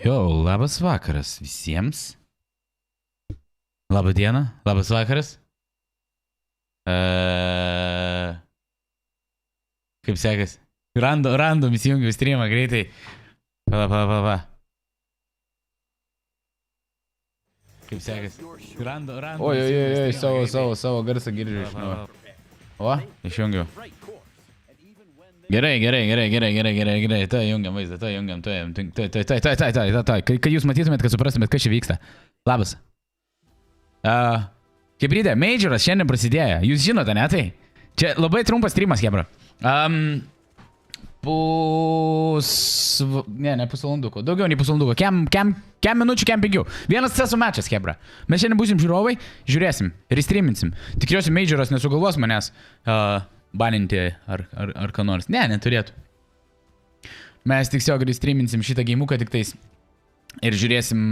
Jo, labas vakaras visiems. Labą dieną, labas vakaras. Kaip sekas? Random įsijungiu streamą greitai. Pa. Kaip sekas? Random. Oi, savo garsą girdžiu iš naujo. O, išjungiu. Gerai. Tai jungiam vaizdą, tai. Kad jūs matytumėt, kad suprastumėt, kas čia vyksta. Labas. Kaip rydė, Majoras šiandien prasidėjo. Jūs žinote, ne tai? Čia labai trumpas streamas, hebra. Ne pusvalanduko. Daugiau nei pusvalanduko. Kem minučių, kem 5. Vienas CSO mečas, hebra. Mes šiandien būsim žiūrovai, žiūrėsim, restreaminsim. Tikriausiai Majoras nesugalvos manęs baninti ar ką nors. Ne, neturėtų. Mes tiesiog restreaminsim šitą geimuką tik tais ir žiūrėsim,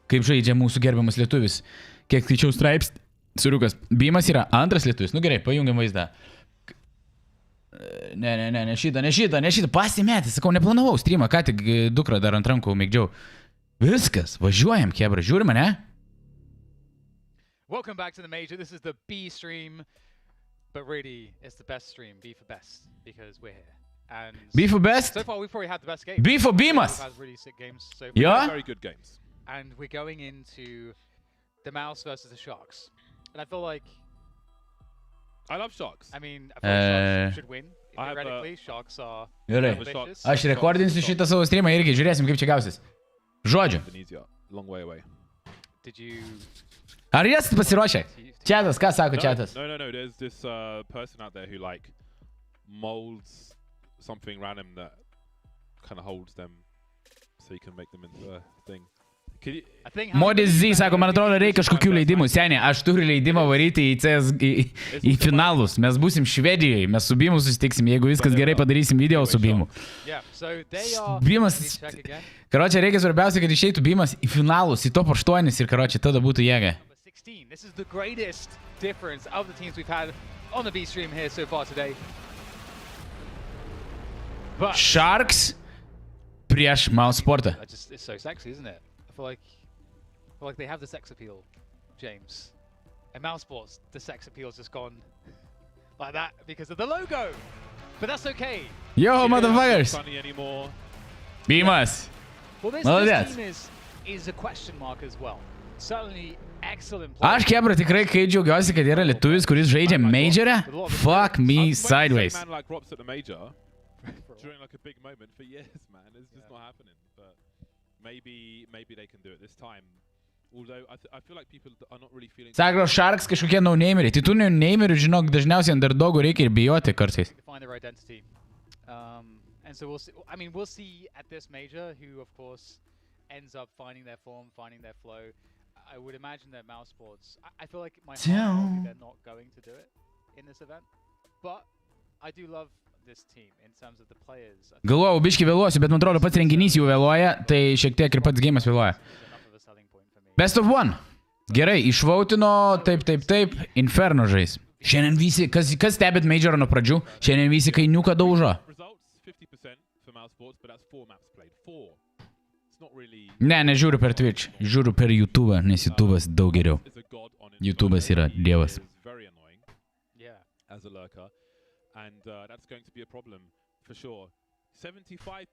kaip žaidžia mūsų gerbiamas lietuvis. Kiek skaičiau straips, suriukas. Bymas yra antras lietuvis. Nu gerai, pajungiam vaizdą. Ne šitą. Pasimetė, sakau, neplanavau streamą, ką tik dukrą dar ant rankų mėgdžiau. Viskas, važiuojam, kebra, žiūrime, ne? Welcome back to the Major. This is the B stream, but really it's the best stream, B for best, because we're here. And B for best? So far we've probably had the best games. B for Bymas. We've had really sick games so far. Yeah? Very good games. And we're going into the mouse versus the sharks. And I feel like... I love sharks. I mean, I feel like sharks should win. Theoretically, sharks are Gerai. ambitious. Aš rekordinsiu šitą savo streamą irgi, žiūrėsim, kaip čia gausis. Žodžiu. Long way away. Did you... Ar jas pasiruošę? Chatas, ką sako chatas? No. There's this person out there who like molds something random that kind of holds them so you can make them into a thing. Modis Z sako, man atrodo, reikia kažkokių leidimų. Senė, aš turiu leidimą varyti į finalus. Mes būsim Švedijoje, mes su Bymu susitiksim, jeigu viskas gerai padarysim video su Bymu. Bymas, karočią, reikia svarbiausia, kad išeitų Bymas į finalus, į top 8 ir karočią, tada būtų jėga. Sharks prieš mouse sportą. I feel like they have the sex appeal, James. And mouse sports, the sex appeal's just gone like that because of the logo. But that's okay. Yo, motherfuckers! Bymas! Well, this team is a question mark as well. Certainly excellent play. Aš kebra tikrai kai džiaugiuosi, kad yra lietuvis, kuris žaidžia Majorę. Fuck me sideways. During like a big moment for years, man. It's just not happening. But maybe they can do it this time. Although I feel like people are not really feeling. Sako, Sharks kažkokie no-nameriai. Tai tų no-namerių, žinok, dažniausiai underdogų reikia ir bijoti kartais. Find their identity. And so we'll see. I mean, we'll see at this major who, of course, ends up finding their form, finding their flow. I would imagine that mouse sports. I feel like my heart they're not going to do it in this event. But I do love this team in terms of the players. Galvojau, biški vėluosiu, bet man atrodo pats renginys jau vėluoja, tai šiek tiek ir pats geimas vėluoja. Best of one. Gerai, išvautino, taip, Inferno žais. Šiandien visi, kas stebit Majorą nuo pradžių, šiandien visi kainiuką daužo. Ne, nežiūriu per Twitch, žiūriu per YouTube, nes YouTube'as daug geriau. YouTube'as yra dievas. And that's going to be a problem for sure. 75%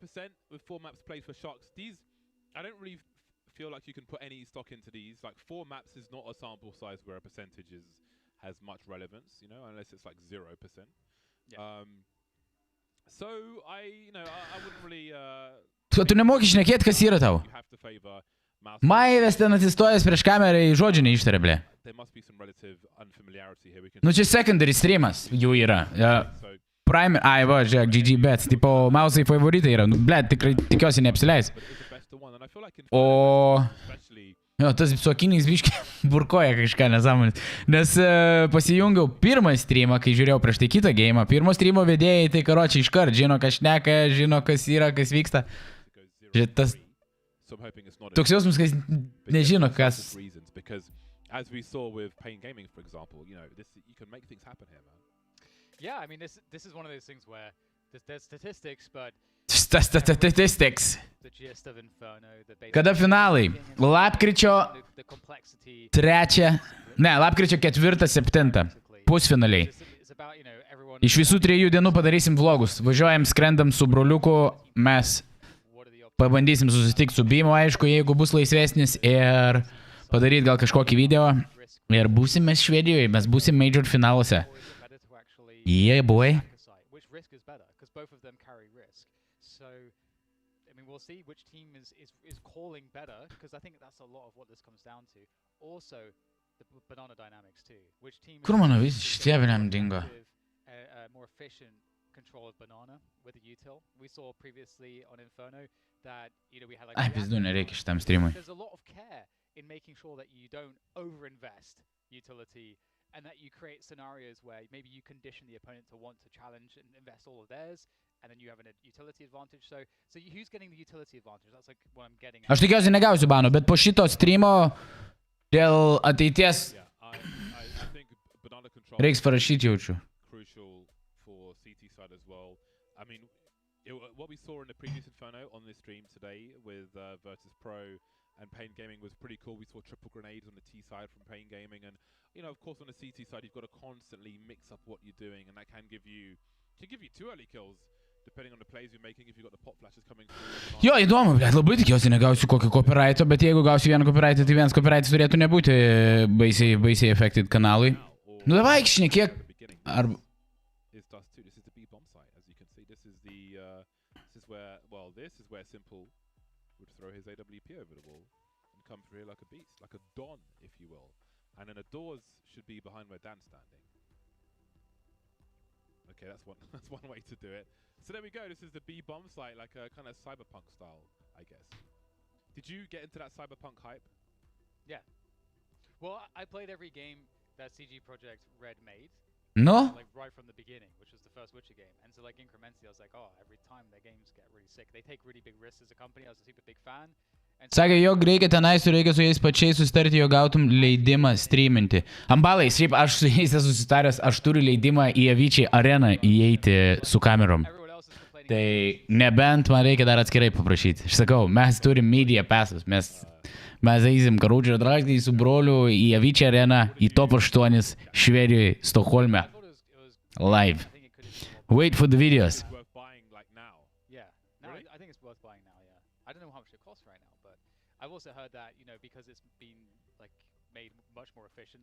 with 4 maps played for Sharks. These, I don't really feel like you can put any stock into these. Like 4 maps is not a sample size where a percentage has much relevance, you know, unless it's like 0%. Yeah. So I wouldn't really. Tu nemoki šnekėt, kas yra tau. Maivės ten atsistojęs prieš kamerą į žodžių neištarė, ble. Nu čia secondary streamas jau yra. Prime, va, žiūrėk, GG bets, tipo, mausai favoritai yra. Nu, ble, tikrai tikiuosi neapsileis. O... Jo, tas su akiniais biškai burkoja kažką nesąmonės. Nes pasijungiau pirmą streamą, kai žiūrėjau prieš tai kitą geimą. Pirmo streamo vedėjai, tai karočiai iškart žino, kas šneka, žino, kas yra, kas vyksta. Žiūrėk, toks jausmas, kad nežino, kas... As we saw with Pain Gaming, for example, you can make things happen here, man. Yeah, I mean, this is one of those things where there's statistics, but Statistics. the gist of Inferno, the basic Kada finalai? Lapkričio the complexity. 3. Ne, lapkričio 4-7. Pusfinaliai. It's about, you know, everyone. Iš visų 3 dienų padarysim vlogus. Važiuojam, skrendam su broliuku, mes What are the pabandysim susitikti su bymu, aišku, jeigu bus laisvesnis, ir padaryti gal kažkokį video. Ir būsim mes Švedijoje, mes būsim major finaluose. better to actually Yeah, boy. site? Which risk is better? Because both of them carry risk. So, I mean, we'll see which team is calling better. Because I think that's a lot of what this comes down to. Also, the banana dynamics too. Which team Kur mano vis štieviniam dingo? more efficient control of banana with the util. We saw previously on Inferno that we had like Ai, pizdu, nereikia šitam streamui. there's a lot of care in making sure that you don't overinvest utility and that you create scenarios where maybe you condition the opponent to want to challenge and invest all of theirs, and then you have a utility advantage. So who's getting the utility advantage? That's like what I'm getting at. Aš tikiuosi negausiu bano, bet po šito streamo dėl ateities Yeah, I think banana control reiks parašyti jaučiu. crucial for CT side as well. I mean, what we saw in the previous Inferno on this stream today with versus Pro and Pain Gaming was pretty cool. We saw triple grenades on the T side from Pain Gaming, and of course on the CT side you've got to constantly mix up what you're doing, and that can give you 2 early kills depending on the plays you're making if you've got the pop flashes coming through. Jo, įdomu, bet labai tikiuosi negausiu kokio copyrighto, bet jeigu gausiu vieną copyrightą, tai vienas copyrightas turėtų nebūti baisiai affected kanalui. Nu davai, šnekėk. Arba... Is Dust 2. This is the B bomb site, as you can see. This is where Simple would throw his AWP over the wall and come through here like a beast, like a Don, if you will. And then the doors should be behind where Dan's standing. Okay, that's one way to do it. So there we go. This is the B bomb site, like a kind of cyberpunk style, I guess. Did you get into that cyberpunk hype? Yeah. Well, I played every game that CG Projekt Red made. Nu? Like right from the beginning, which was the first Witcher game. And so like incrementally, I was like, oh, every time their games get really sick. They take really big risks as a company. I was a super big fan. Sakė, jog reikia su jais pačiais susitarti, jog gautum leidimą streaminti. Ambalai, šiaip aš su jais esu susitaręs, aš turiu leidimą į Avyčiai areną įeiti su kamerom. Tai nebent man reikia dar atskirai paprašyti. Aš sakau, mes turim media passus, mes eisim Karūdžio draktį su broliu į Avyčiai areną, į top 8 Švedijoje, Stokholme. Live. Wait for the videos. I've also heard that, because it's been like made much more efficient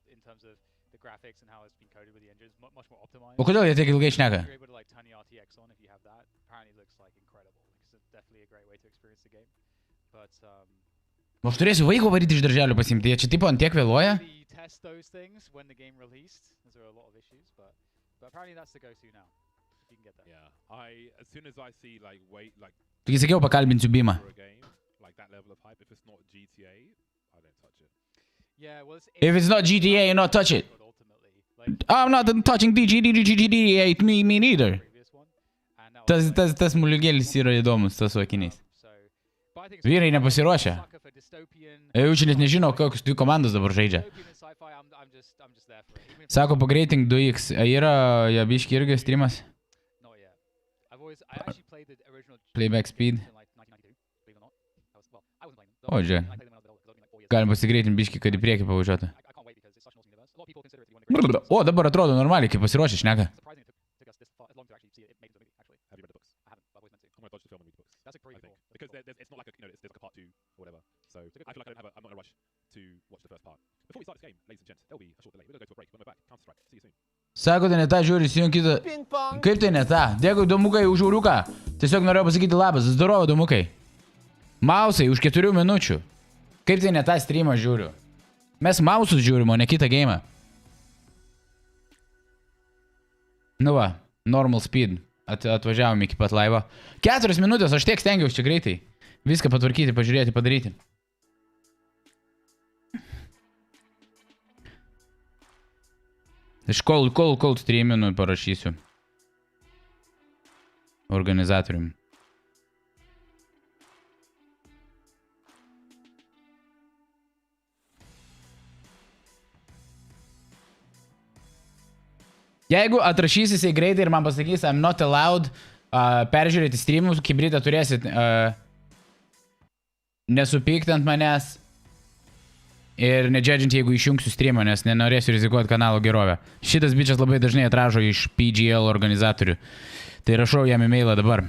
in terms of the graphics and how it's been coded with the engines, much more optimized. O kodėl jie tiek ilgai šneka? You're able to like turn the RTX on if you have that. Apparently it looks like incredible. It's definitely a great way to experience the game. But Aš turėsiu vaiko varyti iš darželio pasimti, jie čia tipo ant tiek vėluoja? test those things when the game released. There are a lot of issues, but apparently that's the go-to now. If you can get that. Yeah, as soon as I see like Taigi sakiau, pakalbinsiu Bimą. for a game, like that level of hype, if it's not GTA, I don't touch it. Yeah, well, If it's not GTA, you not touch it. But ultimately, like I'm not touching GTA, me neither. previous one, and that was Tas muliugėlis yra įdomus, tas su akiniais. so. But I think it's Vyrai nepasiruošę. sucker for dystopian. Jaučiu net nežino, kokios 2 komandos dabar žaidžia. Dystopian and sci-fi. I'm just there for it. Even if Sako, pagreiting 2x. Yra Jabiški irgi streamas? not yet. I actually played the original. Playback speed. in like 1992. Believe it or not. I wasn't playing them. O, žiūrėk. I played them when I was like 4 years. Galim pasigreitinti biškį, kad į priekį pavažiuotų. I can't wait because it's such an awesome universe. A lot of people consider it to be one of the greatest. O, dabar atrodo normaliai, kaip pasiruošę šneka. Surprisingly, it took us this far, as long to actually see it made into a movie. Actually, Have you read the books? I haven't, but I've always meant to. I'm gonna dodge the film and read the books. That's like pretty I think cool. because it's not like there's like a part 2 or whatever. So I feel like I'm not in a rush to watch the first part. Before we start this game, ladies and gents, there'll be a short delay. We're gonna go to a break. When we're back, Counter Strike. See you soon. Sako, tai ne tą žiūri, įsijung kitą. Kaip tai ne tą? Dėkui, Domukai, už ūriuką. Tiesiog norėjau pasakyti labas. Zdorovo, Domukai. Mausai, už 4 minučių. Kaip tai ne tą streamą žiūriu? Mes mausus žiūrim, o ne kitą geimą. Nu va, normal speed. Atvažiavom iki pat laivo. 4 minutės, aš tiek stengiausi čia greitai. Viską patvarkyti, pažiūrėti, padaryti. Iš kol streaminu parašysiu. Organizatorium. Jeigu atrašys jisai greitai ir man pasakys I'm not allowed peržiūrėti streamus, kibritą turėsit nesupykti ant manęs ir nedžedžinti, jeigu išjungsiu streamą, nes nenorėsiu rizikuoti kanalo gerovę. Šitas bičias labai dažnai atražo iš PGL organizatorių. Tai rašau jam e-mailą dabar.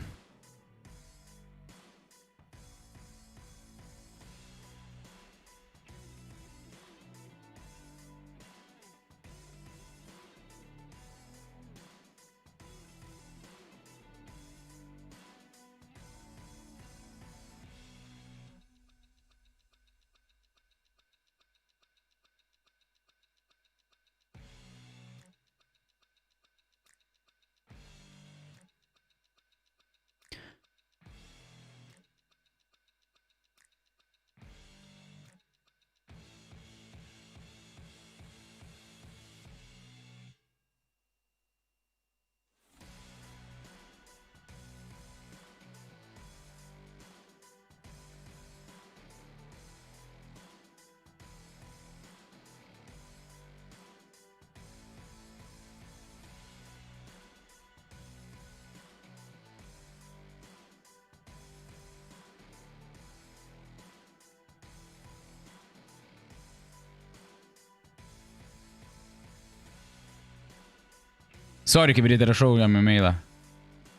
Sorry, kaip ryte rašau jam e-mailą,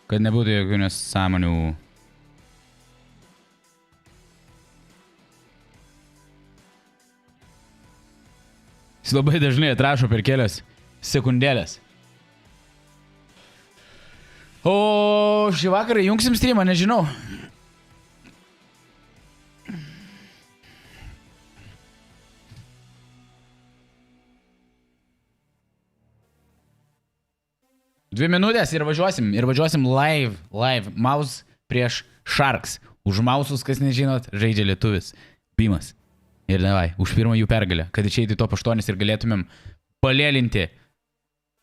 kad nebūtų jokių nesąmonių. Jis labai dažnai atrašo per kelias sekundėlės. O šį vakarą jungsim streamą, nežinau. Dvi minutės ir važiuosim live, mouse prieš Sharks. Už mausus, kas nežinot, žaidžia lietuvis, bymas. Ir davai, už pirmą jų pergalę, kad išeiti top 8 ir galėtumėm palėlinti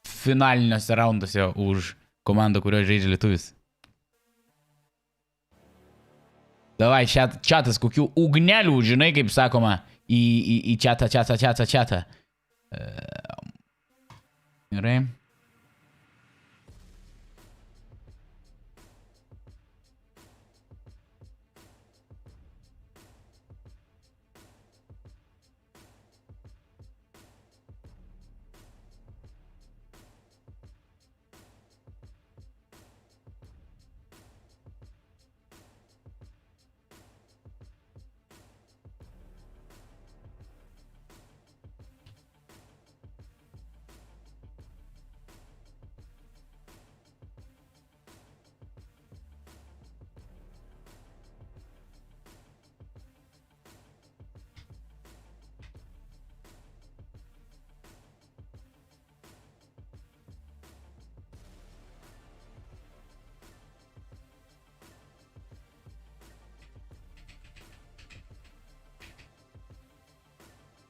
finaliniuose raunduose už komandą, kurio žaidžia lietuvis. Davai, čatas, kokių ugnelių, žinai, kaip sakoma, į čatą. Gerai.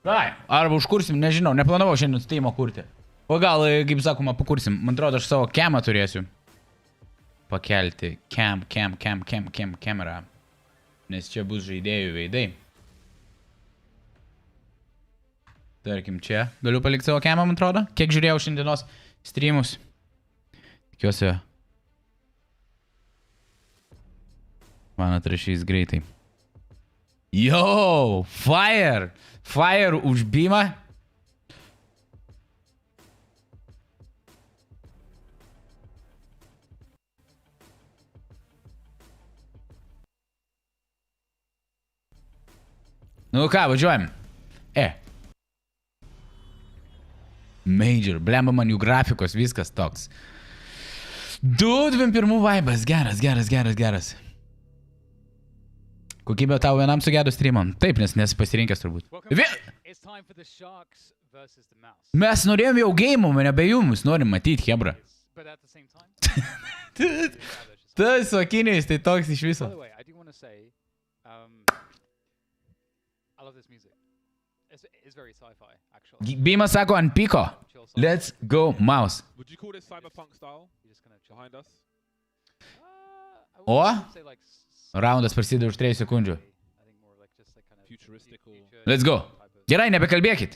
Ai, arba užkursim, nežinau, neplanavau šiandien Steam'o kurti. O gal, kaip sakoma, pakursim. Man atrodo, aš savo camą turėsiu pakelti. Camera. Nes čia bus žaidėjų veidai. Tarkim, čia galiu palikti savo camą, man atrodo. Kiek žiūrėjau šiandienos streamus. Tikiuosi. Man atrašys greitai. Yo, fire! Fire už bymą. Nu ką, važiuojam. Major, blemba man jų grafikos, viskas toks. 2.21 vaibas, geras. Kokybė tau vienam sugedo streamam? Taip, nes nesi pasirinkęs turbūt. Mes norėjom jau geimų, mane be jumus, norim matyti, hebra. Tas akiniais, tai toks iš viso. Bymas sako ant piko. Let's go, mouse. O? Raundas prasideda už 3 sekundžių. Let's go. Gerai, nebekalbėkit.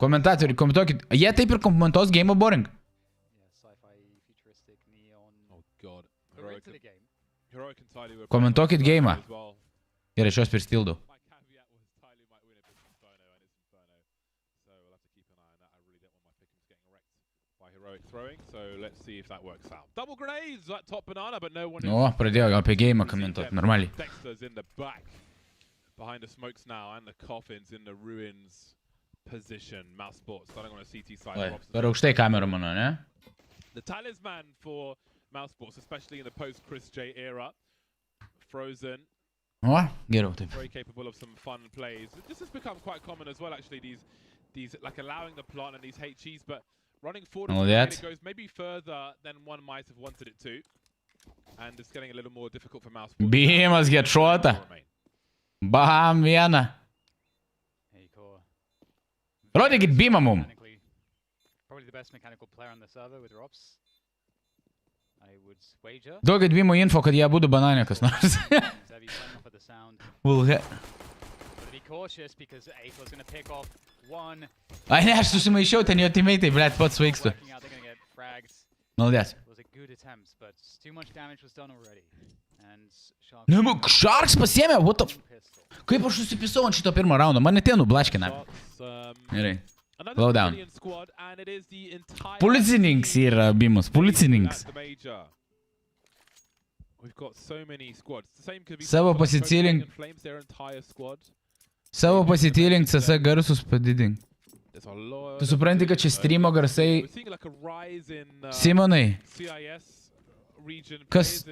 Komentatoriai, komentuokit. Jie taip ir komentuos Game of Boring. Heroic. to the game. Heroic and Tyler were Komentuokit game'ą. as well. Gerai, aš juos pristildau. My caveat was Tyler might win it with Inferno, and it's Inferno. So we'll have to keep an eye on that. I really don't want my pickings getting wrecked by Heroic throwing. So let's see if that works out. Double grenades at top banana, but no one is... O, pradėjo apie game'ą komentuoti, normaliai. Dexter's in the back. Behind the smokes now, and the coffins in the ruins position. Mouse Sports starting on a CT side. Oi, per aukštai kamera mano, ne? The talisman for Mouse Sports, especially in the post-Chris J era. Frozen. O, geriau taip. Very capable of some fun plays. This has become quite common as well, actually, these like allowing the plant and these HEs, but running forward it goes maybe further than one might have wanted it to. And it's getting a little more difficult for Mouse Sports. Bymas headshotą. Bam, vieną. Rodykit bymą mum. Probably the best mechanical player on the server with RØMŽJÖ. I would wager. Duokit bymų info, kad jie būtų bananė kas nors. Be cautious because Aiko's going to pick off one. Ai ne, aš susimaišiau, ten jo teammate'ai, blet, pats svaigstu. Maldės. Good attempts, but too much damage was done already. And Ne, Sharks pasiėmė, what the f... Kaip aš susipisau ant šito pirmo raundo, man netėnų blaškina. Gerai. Slow down. Policininks yra Bymas, policininks. Savo pasitylink CC garsus padidink. Tu supranti, kad čia streamo garsai... Simonai. Kas...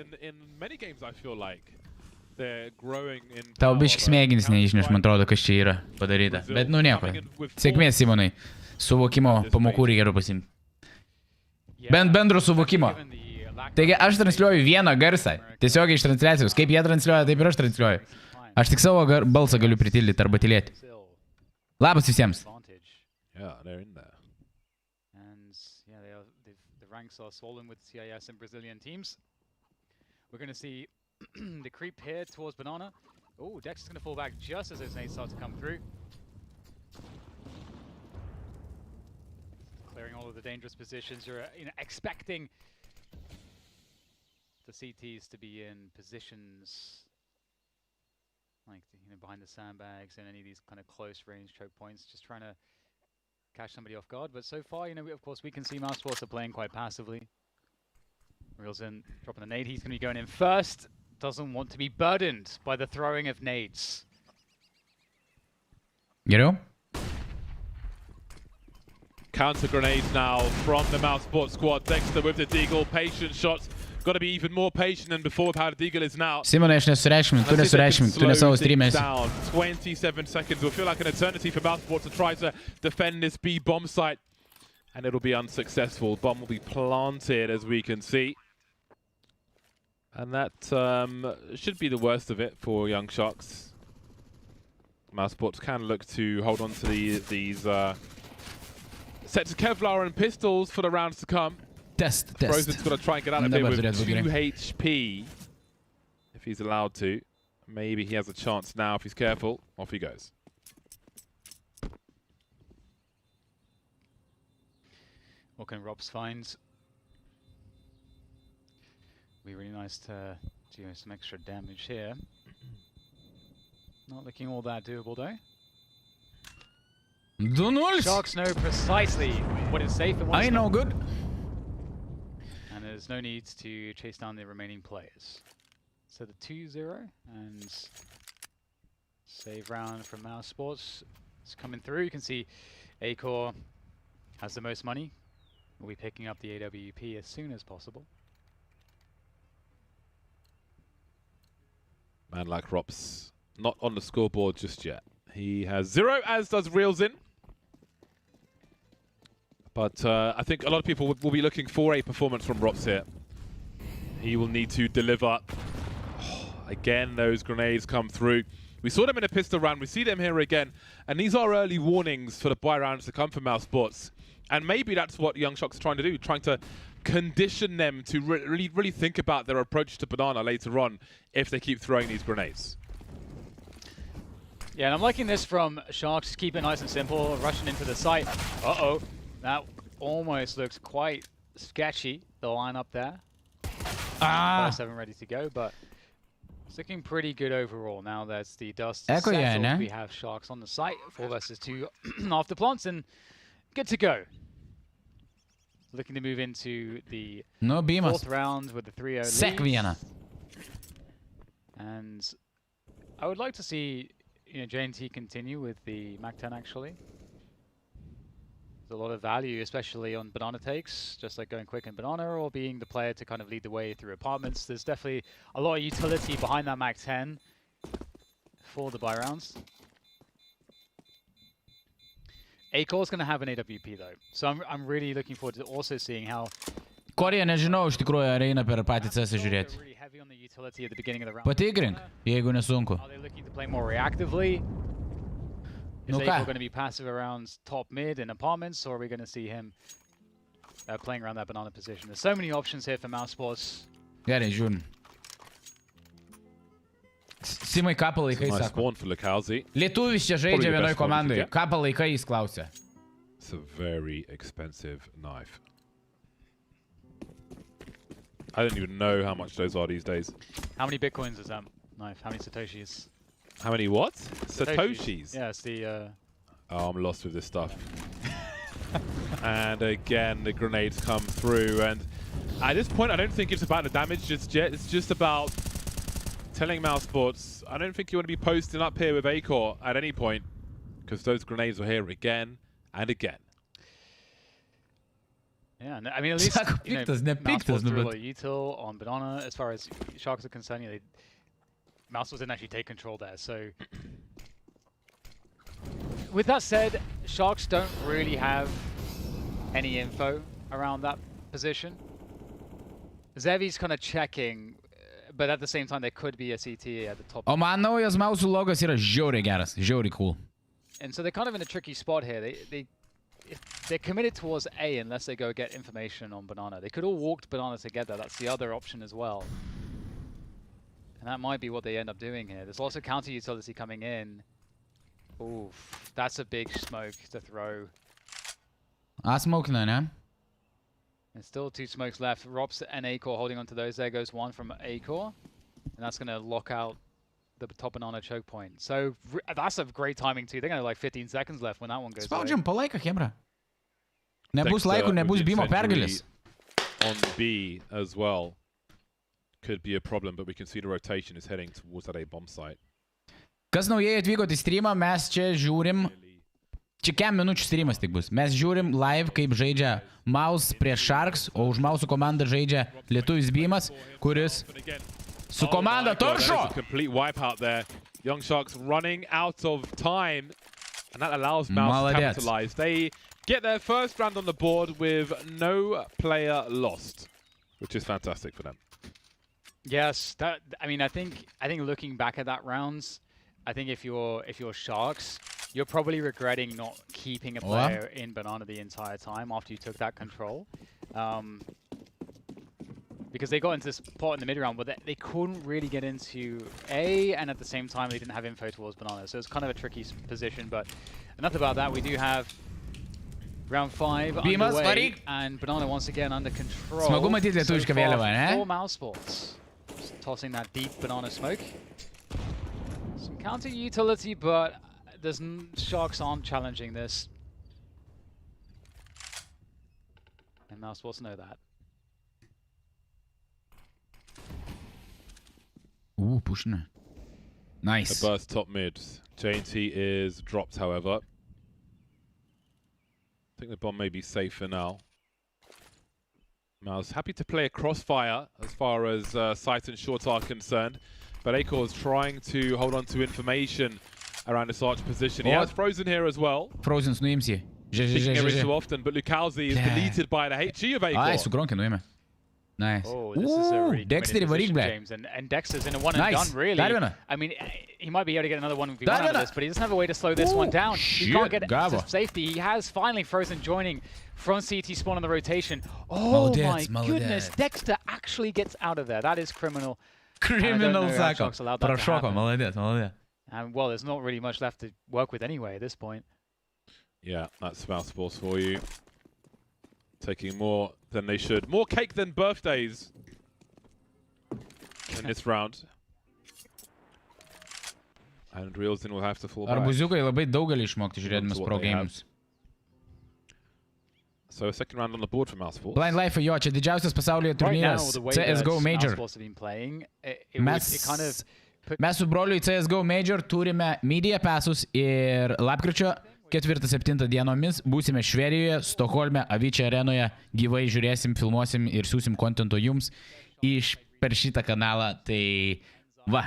Tau biškis smegenis neišneš, man atrodo, kas čia yra padaryta. Bet nu nieko. Sėkmės, Simonai. Suvokimo pamokų reikia pasimti. Bent bendro suvokimo. Taigi aš transliuoju vieną garsą. Tiesiog iš transliacijos. Kaip jie transliuoja, taip ir aš transliuoju. Aš tik savo balsą galiu pritildyti arba tylėti. Labas visiems. Yeah, they're in there. And yeah, the ranks are swollen with CIS and Brazilian teams. We're going to see the creep here towards banana. Oh, Dex is going to fall back just as those nades start to come through. Clearing all of the dangerous positions. You're expecting the CTs to be in positions like behind the sandbags and any of these kind of close range choke points, just trying to catch somebody off guard. But so far, of course, we can see Mouse Sports are playing quite passively. Reels in, dropping the nade. He's going to be going in first. Doesn't want to be burdened by the throwing of nades. Counter grenades now from the Mouse Sports squad. Dexter with the deagle. Patient shots. Got to be even more patient than before with how the deagle is now. Simonai, aš nesureikšminu, tu nesureikšminu, tu ne savo stream'e. 27 seconds will feel like an eternity for Mouse Sports to try to defend this B bomb site. And it'll be unsuccessful. Bomb will be planted, as we can see. And that should be the worst of it for Young Sharks. Mouse Sports can look to hold on to these sets of Kevlar and pistols for the rounds to come. Test. Frozen's got to try and get out of here with 2 HP. If he's allowed to. Maybe he has a chance now if he's careful. Off he goes. What can RØMŽJÖ find? Be really nice to do some extra damage here. Not looking all that doable though. Sharks know precisely what is safe and what's I know good. And there's no need to chase down the remaining players. So the 2-0 and save round from Mouse Sports is coming through. You can see Acor has the most money. We'll be picking up the AWP as soon as possible. Man like RØMŽJÖ, not on the scoreboard just yet. He has 0, as does Reels in. But I think a lot of people will be looking for a performance from RØMŽJÖ here. He will need to deliver. Again, those grenades come through. We saw them in a pistol round. We see them here again. And these are early warnings for the buy rounds to come from Mouse Sports. And maybe that's what Young Sharks are trying to do, trying to condition them to really think about their approach to banana later on if they keep throwing these grenades. Yeah, and I'm liking this from Sharks. Keep it nice and simple, rushing into the site. Uh-oh, that almost looks quite sketchy, the line up there. 7 ready to go, but it's looking pretty good overall. Now there's the dust settled. We have Sharks on the site, 4 versus 2 after plants, and good to go. Looking to move into the fourth round with the 3-0 lead. And I would like to see J&T continue with the Mac-10 actually. There's a lot of value, especially on banana takes, just like going quick in banana or being the player to kind of lead the way through apartments. There's definitely a lot of utility behind that Mac-10 for the buy rounds. A-Core is going to have an AWP though, so I'm really looking forward to also seeing how... Kokia nežinau, iš tikrųjų, ar eina per patį CS žiūrėti. Patikrink, jeigu nesunku. Are they looking to play more reactively? Is A-Core going to be passive around top mid in apartments, or are we going to see him playing around that banana position? There's so many options here for Mouse Sports. Gerai, žiūrim. Simai, ką palaikai, sako? Lietuvis čia žaidžia vienoj komandai. Ką palaikai, jis klausia. It's a very expensive knife. I don't even know how much those are these days. How many bitcoins is that knife? How many satoshis? How many what? Satoshis? Yeah, it's the... Oh, I'm lost with this stuff. And again, the grenades come through. And at this point, I don't think it's about the damage just yet. It's just about telling Mouse Sports, I don't think you want to be posting up here with A-Core at any point, because those grenades are here again and again. Yeah, I mean, at least Mouse Sports threw a lot of util on banana. As far as Sharks are concerned, Mouse Sports didn't actually take control there. So, with that said, Sharks don't really have any info around that position. Zevi's kind of checking, but at the same time, there could be a CT at the top. O man naujas Mausų logas yra žiauriai geras, žiauriai cool. And so they're kind of in a tricky spot here. They're committed towards A unless they go get information on banana. They could all walk to banana together. That's the other option as well. And that might be what they end up doing here. There's also counter utility coming in. Oof, that's a big smoke to throw. Smoke now, ne? There's still 2 smokes left. Rops and A-Core holding onto those. There goes one from A-Core. And that's going to lock out the top banana choke point. So that's a great timing too. They're going to have like 15 seconds left when that one goes Spaudžiam palaiką, Hebra. Nebus laiko, nebus bimo pergalės. On B as well could be a problem, but we can see the rotation is heading towards that A bomb site. Kas naujai atvyko į streamą, mes čia žiūrim. Čia kem minučių streamas tik bus. Mes žiūrim live, kaip žaidžia Mouse prieš Sharks, o už Mouse komandą žaidžia lietuvis bymas, kuris su komanda Toršo. Complete wipeout there. Young Sharks running out of time, and that allows Mouse to capitalize. They get their first round on the board with no player lost, which is fantastic for them. Yes, I mean, I think looking back at that rounds, I think if you're Sharks, you're probably regretting not keeping a player in banana the entire time after you took that control. Because they got into this pot in the mid-round, but they couldn't really get into A, and at the same time, they didn't have info towards banana. So it's kind of a tricky position, but enough about that. We do have round 5 underway, and banana once again under control. Smagu matyti lietuvišką vėliavą, ne? 4 Mouse Sports. Just tossing that deep banana smoke. Some counter utility, but Sharks aren't challenging this. And Mouse Sports know that. Ooh, pushing it. Nice. A burst top mid. J&T is dropped, however. I think the bomb may be safer now. Mouse happy to play a crossfire as far as sight and short are concerned. But A-Core is trying to hold on to information around this arch position. He has Frozen here as well. Frozen's nuims jį. Every so often, but Lukauzi is deleted by the HG of A-Core. Su Gronke nuėmė. Nice. Oh, this is a really Dexter position, James, and Dexter's in a one and done, really. I mean, he might be able to get another 1v1 out of this, but he doesn't have a way to slow this one down. He can't get to safety. He has finally Frozen joining from CT spawn on the rotation. Oh my goodness, Dexter actually gets out of there. That is criminal. Criminal, sako. Prašoko, молодец. And well, there's not really much left to work with anyway at this point. Yeah, that's Mouse Sports for you. Taking more than they should. More cake than birthdays. in this round. And RĽMŽ will have to fall back. Arbūziukai labai daug gali išmokti žiūrėdamas pro games. So a second round on the board for Mousesports. Blind Life, jo, čia didžiausias pasaulyje turnyras CSGO Major. Mes su broliu į CSGO Major turime Media Passus ir lapkričio 4-7 dienomis būsime Švedijoje, Stokholme, Avicii arenoje, gyvai žiūrėsim, filmuosim ir siūsim kontento jums per šitą kanalą. Tai va,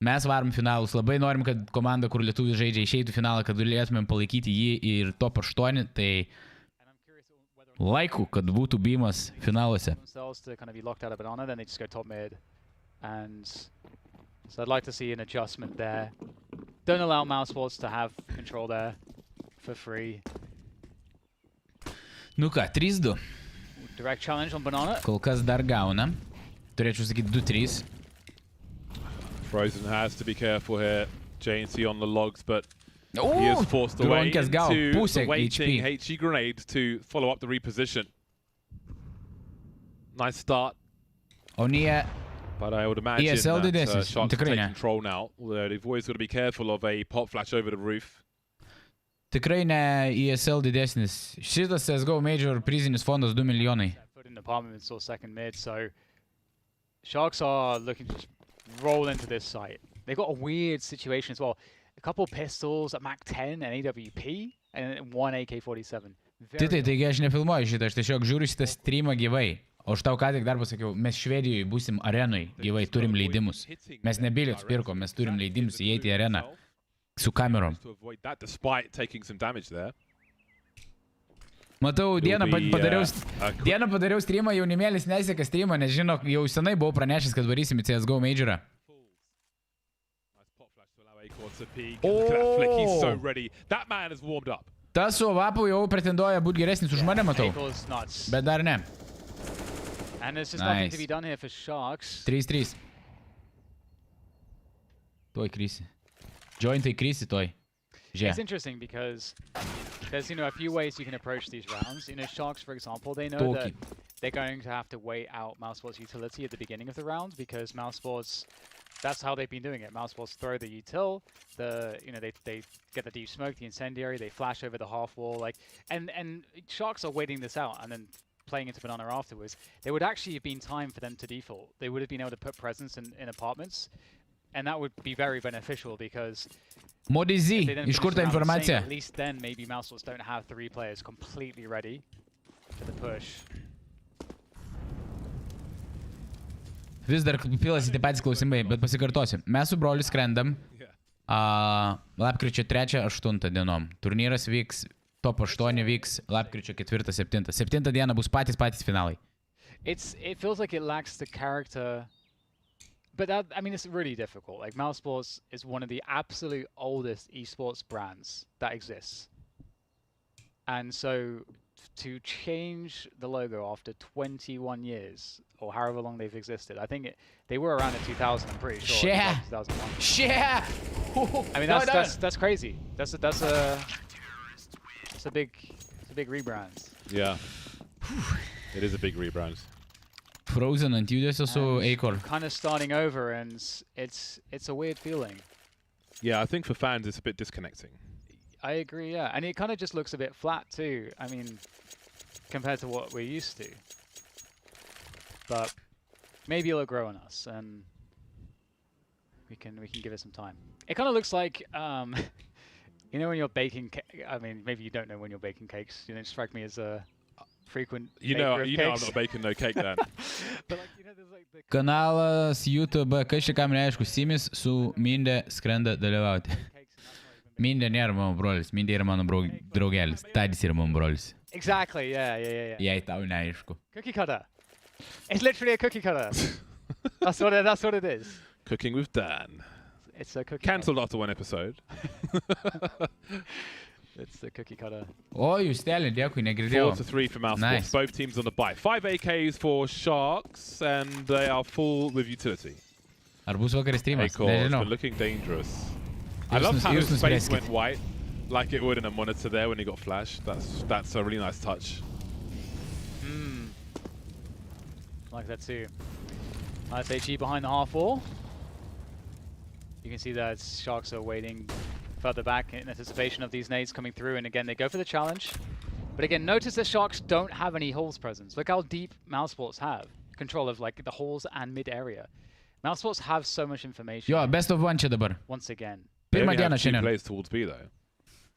mes varom finalus. Labai norim, kad komanda, kur lietuvis žaidžia, išeitų finalą, kad galėtumėm palaikyti jį ir top 8. Tai laikų, kad būtų bymas finaluose. So I'd like to see an adjustment there. Don't allow Mousesports to have control there for free. Nu ką, 3-2. Direct challenge on Banana. Kol kas dar gauna. Turėčiau sakyti 2-3. Frozen has to be careful here. JNC on the logs, but he is forced away into the waiting HE grenade to follow up the reposition. Nice start. Onija. But I would imagine that Sharks take control now. They've always got to be careful of a pop flash over the roof. Tikrai ne ESL didesnis. Šitas CSGO Major prizinis fondas 2 milijonai. Put in the apartment or second mid, so Sharks are looking to roll into this site. They've got a weird situation as well. A couple pistols, a MAC-10, an AWP, and one AK-47. Taigi aš nefilmuoju šitą, aš tiesiog žiūriu šitą streamą gyvai. O aš tau ką tik dar pasakiau, mes Švedijoje būsim arenui gyvai, turim leidimus. Mes ne bilietus pirkom, mes turim leidimus įeiti į areną su kamerom. Matau, dieną padariau streamą, jaunimėlis neseka streamą, nes žino, jau senai buvau pranešęs, kad varysim į CSGO Majorą. Tas su Ovapu jau pretenduoja būti geresnis už mane, matau. Bet dar ne. And there's just nothing to be done here for Sharks. 3-3. Toj krisi. Jointai krisi toj. It's interesting because there's, a few ways you can approach these rounds. Sharks, for example, they know that they're going to have to wait out Mousesports' utility at the beginning of the round because Mousesports, that's how they've been doing it. Mousesports throw the util, they get the deep smoke, the incendiary, they flash over the half wall, and Sharks are waiting this out and then playing into Banana afterwards. There would actually have been time for them to default. They would have been able to put presence in apartments, and that would be very beneficial because Modizy, iš kur ta informacija? At least then maybe Mousesports don't have 3 players completely ready for the push. Vis dar pilasi tie patys klausimai, bet pasikartosiu. Mes su broliu skrendam lapkričio 3-8 dienom. Turnyras vyks, top 8 vyks lapkričio 4-7. 7 dieną bus patys finalai. It feels like it lacks the character, but it's really difficult. Like Mousesports is one of the absolute oldest esports brands that exists, and so to change the logo after 21 years or however long they've existed, I think they were around in 2000. I'm pretty sure. Yeah. 2001. Yeah. That's crazy. That's a big rebrand. Yeah. It is a big rebrand. Frozen ant judesio su Acor. Kind of starting over, and it's a weird feeling. Yeah, I think for fans it's a bit disconnecting. I agree, yeah. And it kind of just looks a bit flat too. Compared to what we're used to. But maybe it'll grow on us, and we can give it some time. It kind of looks like when you're baking, maybe you don't know when you're baking cakes. You don't strike me as a frequent baker of cakes. I'm not baking no cake then. But there's the Kanalas YouTube, kas čia kam neaišku, Simis su Minde skrenda dalyvauti. Minde nėra mano brolis, Minde yra mano draugelis, Tadis yra mano brolis. Exactly, yeah. Jei tau neaišku. Cookie cutter. It's literally a cookie cutter. That's what it is. Cooking with Dan. It's a cookie Cancelled after 1 episode. It's the cookie cutter. O, jūs telė, dėkui, negirdėjau. 4-3 for Mousesports. Nice. Both teams on the bye. 5 AKs for Sharks, and they are full with utility. Ar bus vakar streamas? It's been looking dangerous. I love how his face went white, like it would in a monitor there when he got flashed. That's a really nice touch. Like that too. SHG behind the half wall. You can see that Sharks are waiting further back in anticipation of these nades coming through, and again they go for the challenge. But again, notice that Sharks don't have any holes presence. Look how deep Mousesports have control of like the holes and mid area. Mousesports have so much information. Jo, best of one čia dabar. Once again. Pirmą dieną Two šiandien. players towards B though.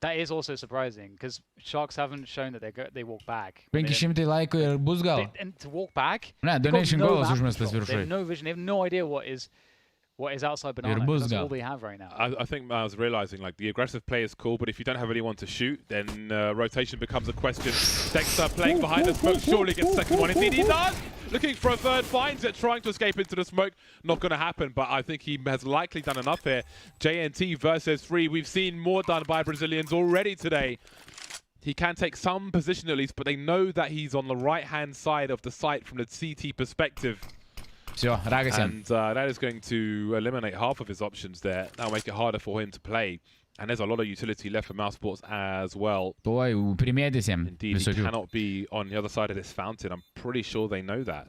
That is also surprising because Sharks haven't shown that they walk back. 500 laikų ir bus gal. And to walk back, Ne, they've got donation no goals map užmestas control. They have viršui. no vision. They have no idea what is outside Banana. bus That's gal. all they have right now. I think I was realizing like the aggressive play is cool, but if you don't have anyone to shoot, then rotation becomes a question. Dexter playing behind the smoke, surely gets the second one. Indeed he does! Looking for a third, finds it, trying to escape into the smoke. Not going to happen, but I think he has likely done enough here. JNT versus 3. We've seen more done by Brazilians already today. He can take some position at least, but they know that he's on the right-hand side of the site from the CT perspective. Все, ragas jam. And that is going to eliminate half of his options there. That'll make it harder for him to play. And there's a lot of utility left for Mousesports as well. Tuoj primėdys jam. Indeed, he cannot be on the other side of this fountain. I'm pretty sure they know that.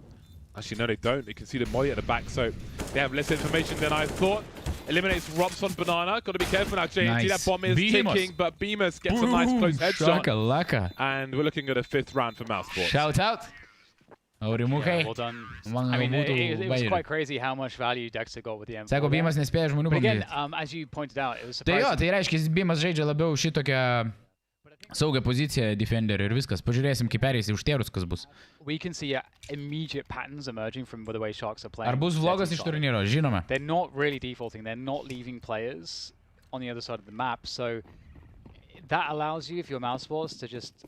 Actually, no, they don't. They can see the Moya at the back, so they have less information than I thought. Eliminates Robs on Banana. Got to be careful now, JNT. Nice. That bomb is bymas. ticking, but bymas gets a nice close headshot. Shakalaka. And we're looking at a 5th round for Mousesports. Shout out. Aurimukai. Yeah, well done. Man I mean, būtų it was bairių. quite crazy how much value Dexter got with the M4. Sako, there. bymas nespėja žmonių But again, pamatyti. as you pointed out, it was Tai jo, surprising. tai reiškia, bymas žaidžia labiau šitokią saugią poziciją defender ir viskas. Pažiūrėsim, kaip perėsi užtėrus, kas bus. We can see immediate patterns emerging from the way Sharks are playing. Ar bus vlogas iš turnyro? Žinoma. They're not really defaulting. They're not leaving players on the other side of the map. So that allows you, if you're Mousesports, to just...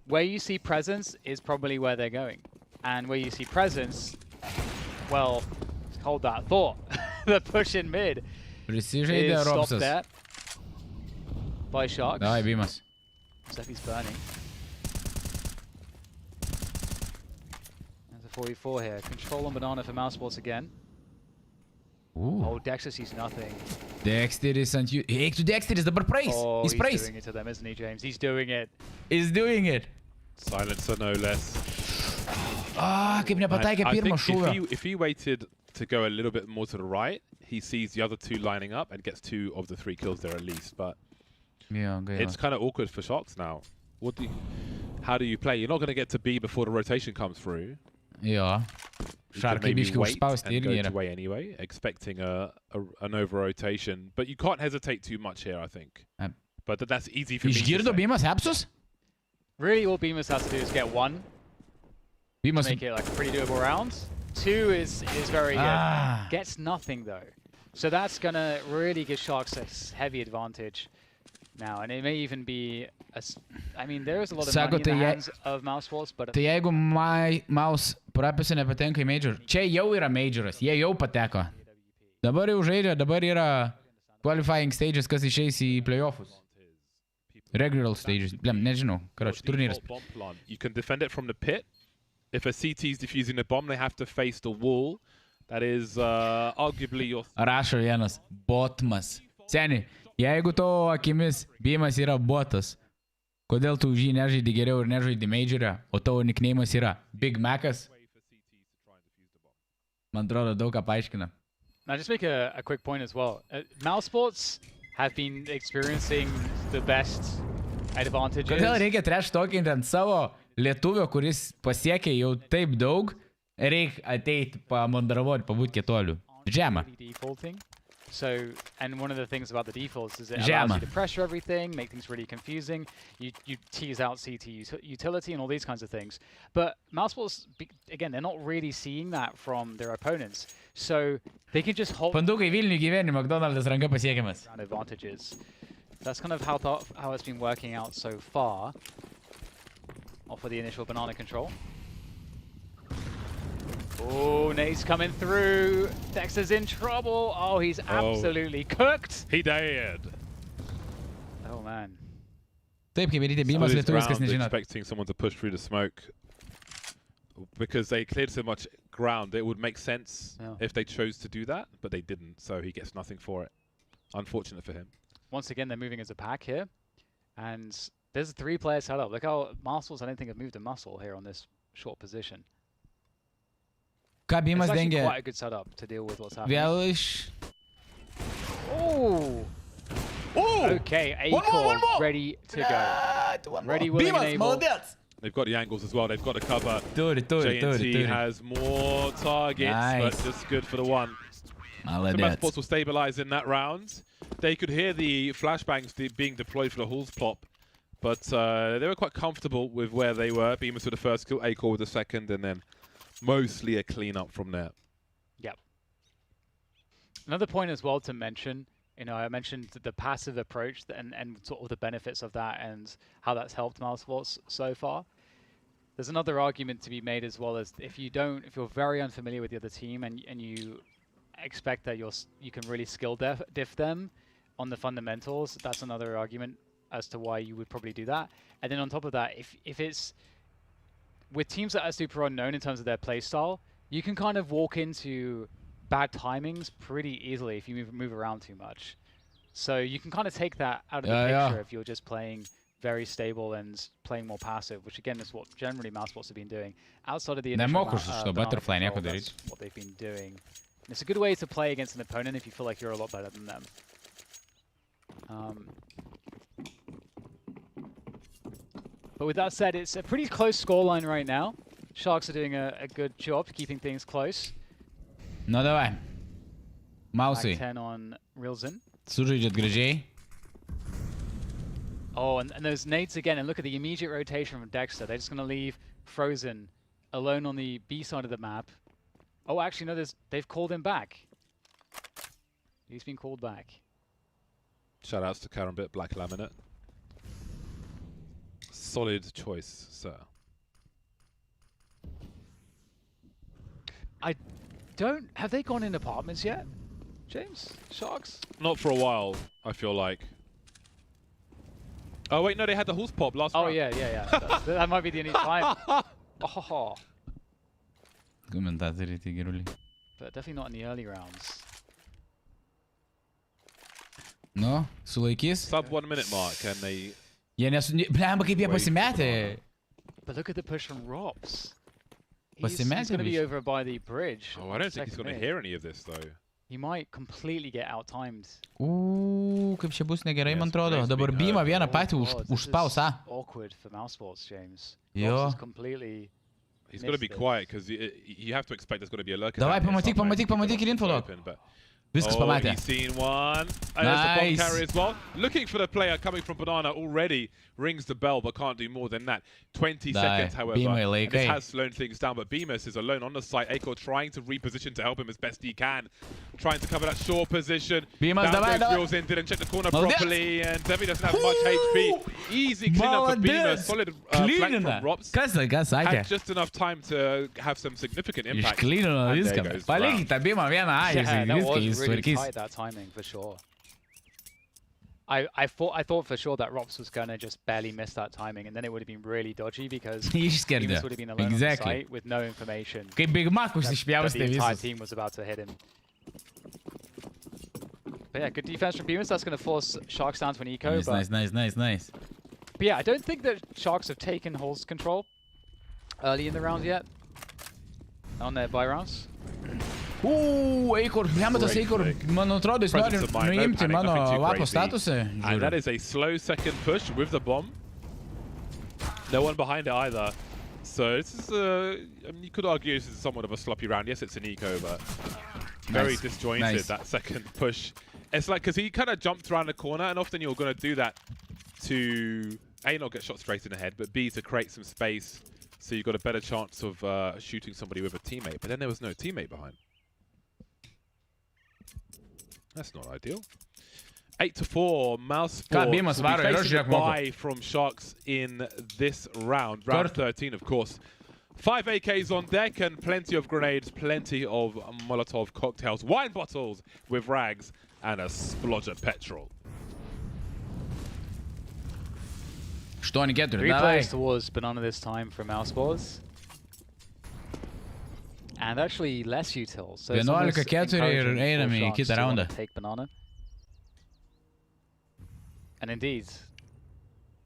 Where you see presence is probably where they're going. And where you see presence, well, hold that thought. The push in mid Prisižaidė is stopped Robsas. there by Sharks. Davai, bymas. Steffi's burning. There's a 44 here. Control on Banana for Mousesports again. Oh, Dexter sees nothing. Dexteris ant jų. Eik tu Dexteris, dabar praeis. Oh, Jis he's praeis. doing it to them, isn't he, James? He's doing it. He's doing it. Silencer, no less. Ah, kaip nepataikė I pirmo think šūvio. if he waited to go a little bit more to the right, he sees the other 2 lining up and gets 2 of the 3 kills there at least. But Jo, gaila. it's kind of awkward for Sharks now. How do you play? You're not going to get to B before the rotation comes through. Jo. You can Šarkai maybe biški wait užspausti and irgi go yra. to A anyway, expecting an over rotation. But you can't hesitate too much here, I think. But that's easy for me to Išgirdo say. bymas Hepsus? Really, all Bymas has to do is get 1 to Bymas. make it like a pretty doable round. 2 is very good. Ah. Gets nothing though. So that's going to really give Sharks a heavy advantage now. And it may even be... I mean, there is a lot of Sako, money in the tai hands of Mousesports, but... Tai jeigu Mouse prapėsi nepatenka į Major, čia jau yra Majoras, jie jau pateko. Dabar jau žaidžia, dabar yra qualifying stages, kas išeis į playoffus. Regular stages, nežinau, karoči, turnyras. You can defend it from the pit. If a CT is defusing the bomb, they have to face the wall. That is arguably your... Rašo vienas, botmas. Seni, jeigu to akimis bymas yra botas, kodėl tu už jį nežaidi geriau ir nežaidi Majorą, o tavo nickname'as yra Big Macas? Man atrodo, daug ką paaiškina. Now, just make a quick point as well. Mousesports have been experiencing the best advantages. Kodėl reikia trash talking ant savo lietuvio, kuris pasiekė jau taip daug, reikia ateiti pamandaravoti, pabūti kietoliu. Žemą. Defaulting. So, and one of the things about the defaults is it Žemą. allows you to pressure everything, make things really confusing. You tease out CT utility and all these kinds of things. But Mousesports, again, they're not really seeing that from their opponents. So they can just hold Pandukai Vilnių gyveni, McDonald's ranka pasiekiamas. advantages. That's kind of how it's been working out so far. Off with the initial banana control. Oh, Nate's coming through. Dexter's in trouble. Oh, he's absolutely cooked. He did. Oh, man. Taip, kaip daryti, So bymas this lietuvis, kas round, nežino. expecting someone to push through the smoke. Because they cleared so much ground, it would make sense if they chose to do that, but they didn't, so he gets nothing for it. Unfortunate for him. Once again, they're moving as a pack here. And there's 3 players set up. Look how Mousesports, I don't think, have moved a muscle here on this short position. Ką It's bymas actually dengia? quite a good setup to deal with what's happening. Vėl iš... Oh! Oh! Okay, One more! Acorn ready to go. Ready, willing, and Bymas, able. молодец! They've got the angles as well. They've got to cover. Turi. JNT has more targets, Nice. but just good for the one. So Молодец. Sports will stabilize in that round. They could hear the flashbangs being deployed for the Halls plop, but they were quite comfortable with where they were. bymas with the first kill, Acorn with the second, and then mostly a clean-up from there. Yep. Another point as well to mention, you know, I mentioned the passive approach and sort of the benefits of that and how that's helped Mousesports so far. There's another argument to be made as well, as if you're very unfamiliar with the other team and you expect that you can really skill diff them on the fundamentals, that's another argument as to why you would probably do that. And then on top of that, if it's with teams that are super unknown in terms of their play style, you can kind of walk into bad timings pretty easily if you move around too much. So you can kind of take that out of the picture if you're just playing very stable and playing more passive, which again is what generally Mousesports have been doing. Outside of the initial butterfly, that's what they've been doing. And it's a good way to play against an opponent if you feel like you're a lot better than them. But with that said, it's a pretty close scoreline right now. Sharks are doing a good job keeping things close. Nu, davai. Mausai. 10 on Rilzen. Sužaidžiat gražiai. Oh, and those nades again, and look at the immediate rotation from Dexter. They're just going to leave Frozen alone on the B side of the map. Oh, actually, no, they've called him back. He's been called back. Shoutouts to Karambit, Black Laminate. Solid choice, sir. Have they gone in apartments yet, James? Sharks? Not for a while, I feel like. Oh wait, no, they had the Halls pop last round. Oh yeah. that might be the only time. Oh. Komentatoriai tai geruliai. But definitely not in the early rounds. Nu, sulaikys. Sub 1 minute mark, and they... Blemba, kaip jie pasimetė. But look at the push from Rops. He's Pasimetė going to be biškį. over by the bridge. Oh, I don't think he's going to hear any of this, though. He might completely get out-timed. Kaip čia bus negerai, man Yes, atrodo. nice Dabar being Bymą heard. vieną patį God, this užspaus, is awkward for Mousesports, James. Jo. Rops is completely... He's got to be quiet, because you have to expect there's going to be a lurker. Davai, down here pamatyk somewhere. ir info duok. Open, but- Viskas Oh, pamatė. he's seen one. And there's the bomb Nice. carry as well. Looking for the player coming from Banana already. Rings the bell, but can't do more than that. 20 seconds, however. Bymą And laikai. this has slowed things down, but bymas is alone on the site. Acorn trying to reposition to help him as best he can. Trying to cover that short position. bymas, Down davai, goes davai. Wheels in, didn't check the corner Молодец. properly, and Devi doesn't have much HP. Easy cleanup for bymas. Solid flank Klynina. from Rops. Kas sakė? Had just enough time to have some significant impact. Išklynino And there viską. goes Palikit tą Bymą vieną, Yeah, that viską was jis really tvarkys. tight, that timing, for sure. I thought for sure that Rops was going to just barely miss that timing, and then it would have been really dodgy because Išskerdė. bymas would have been alone on the Exactly. site with no information Kaip Big Macus that išpjaustė the entire visus. team was about to hit him. But yeah, good defense from bymas. That's going to force Sharks down to an eco. Nice. But yeah, I don't think that Sharks have taken Halls control early in the round yet. On their buy rounds. Eikor, blemba tas Great Eikor, flick. man atrodo, jis nori Presence of mind, no nuimti panic, mano nothing too lapo crazy. statusą. And that Žiūriu. is a slow second push with the bomb. No one behind it either. So this is, I mean, you could argue this is somewhat of a sloppy round. Yes, it's an eco, but very Nice. disjointed, Nice. that second push. It's like, because he kind of jumped around the corner, and often you're going to do that to, A, not get shot straight in the head, but B, to create some space so you've got a better chance of shooting somebody with a teammate. But then there was no teammate behind. That's not ideal. 8-4, Mousesports bymas will varo, be ir aš facing a žiūrėk moku. bye from Sharks in this round. Round 13, of course. 5 AKs on deck and plenty of grenades, plenty of Molotov cocktails, wine bottles with rags, and a splodge of petrol. 8-4, Three davai. players towards Banana this time from Mousesports. And actually less util. So it's 11-4 almost ir encouraging for einame į Sharks kitą to wanna raundą. take Banana. And indeed,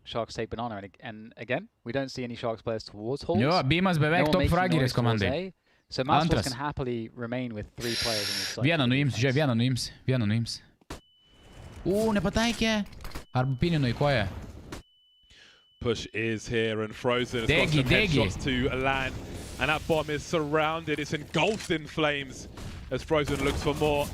Sharks take Banana. And again, we don't see any Sharks players towards Halls. Jo, Bymas beveik No one top making frageris noise towards komandai. A. So Mousesports can happily remain with 3 players in this side. Vieną nuims, žiūrėk, vieną nuims. Nepataikė. Arba pinį nuikoja. Push is here and Frozen has got some headshots to land. And that bomb is surrounded. It's engulfed in flames as Frozen looks for more.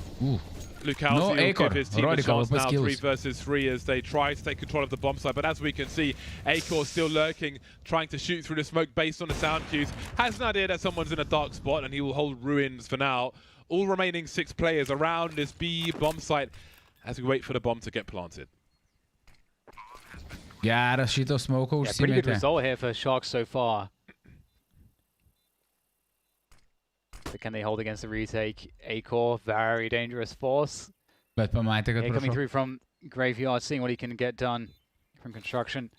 Lucalzi will give his team a chance now, 3 versus 3 as they try to take control of the bomb site. But as we can see, Acor still lurking, trying to shoot through the smoke based on the sound cues. Has an idea that someone's in a dark spot and he will hold ruins for now. All remaining 6 players around this B bomb site as we wait for the bomb to get planted. Geras šito smoke užsimetė. Pretty good result here for Sharks so far. But can they hold against the retake? Acor, very dangerous force. Bet pamatė, kad coming through from Graveyard, seeing what he can get done from construction.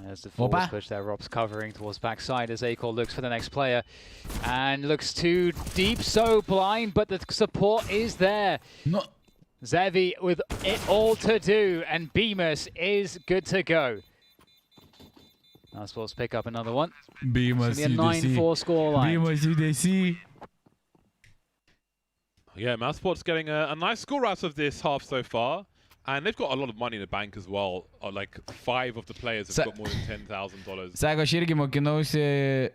There's the forward push there. Rob's covering towards backside as Acor looks for the next player. And looks too deep, so blind, but the support is there. No. Zevi with it all to do, and bymas is good to go. Now supposed to pick up another one. bymas a 9-4 scoreline. bymas UDC. Yeah, Mousesports getting a nice score out of this half so far. And they've got a lot of money in the bank as well. Like 5 of the players have got more than $10,000. Sako, aš irgi mokinausi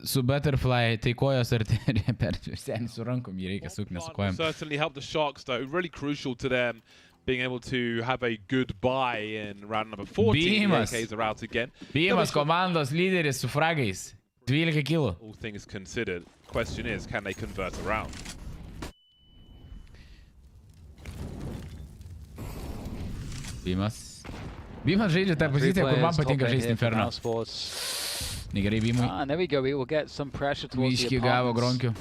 su Butterfly, tai kojos arterija per senį su rankom, jį reikia sukti, su kojom. Certainly help the Sharks though, really crucial to them being able to have a good buy in round number 14. AKs are out again. bymas komandos lyderis su fragais, 12 kilų. All things considered, question is, can they convert around? bymas žaidžia tą poziciją, kur man patinka žaisti Inferno. Negerai bymui. And there we go, we will get some pressure towards the Gronkių.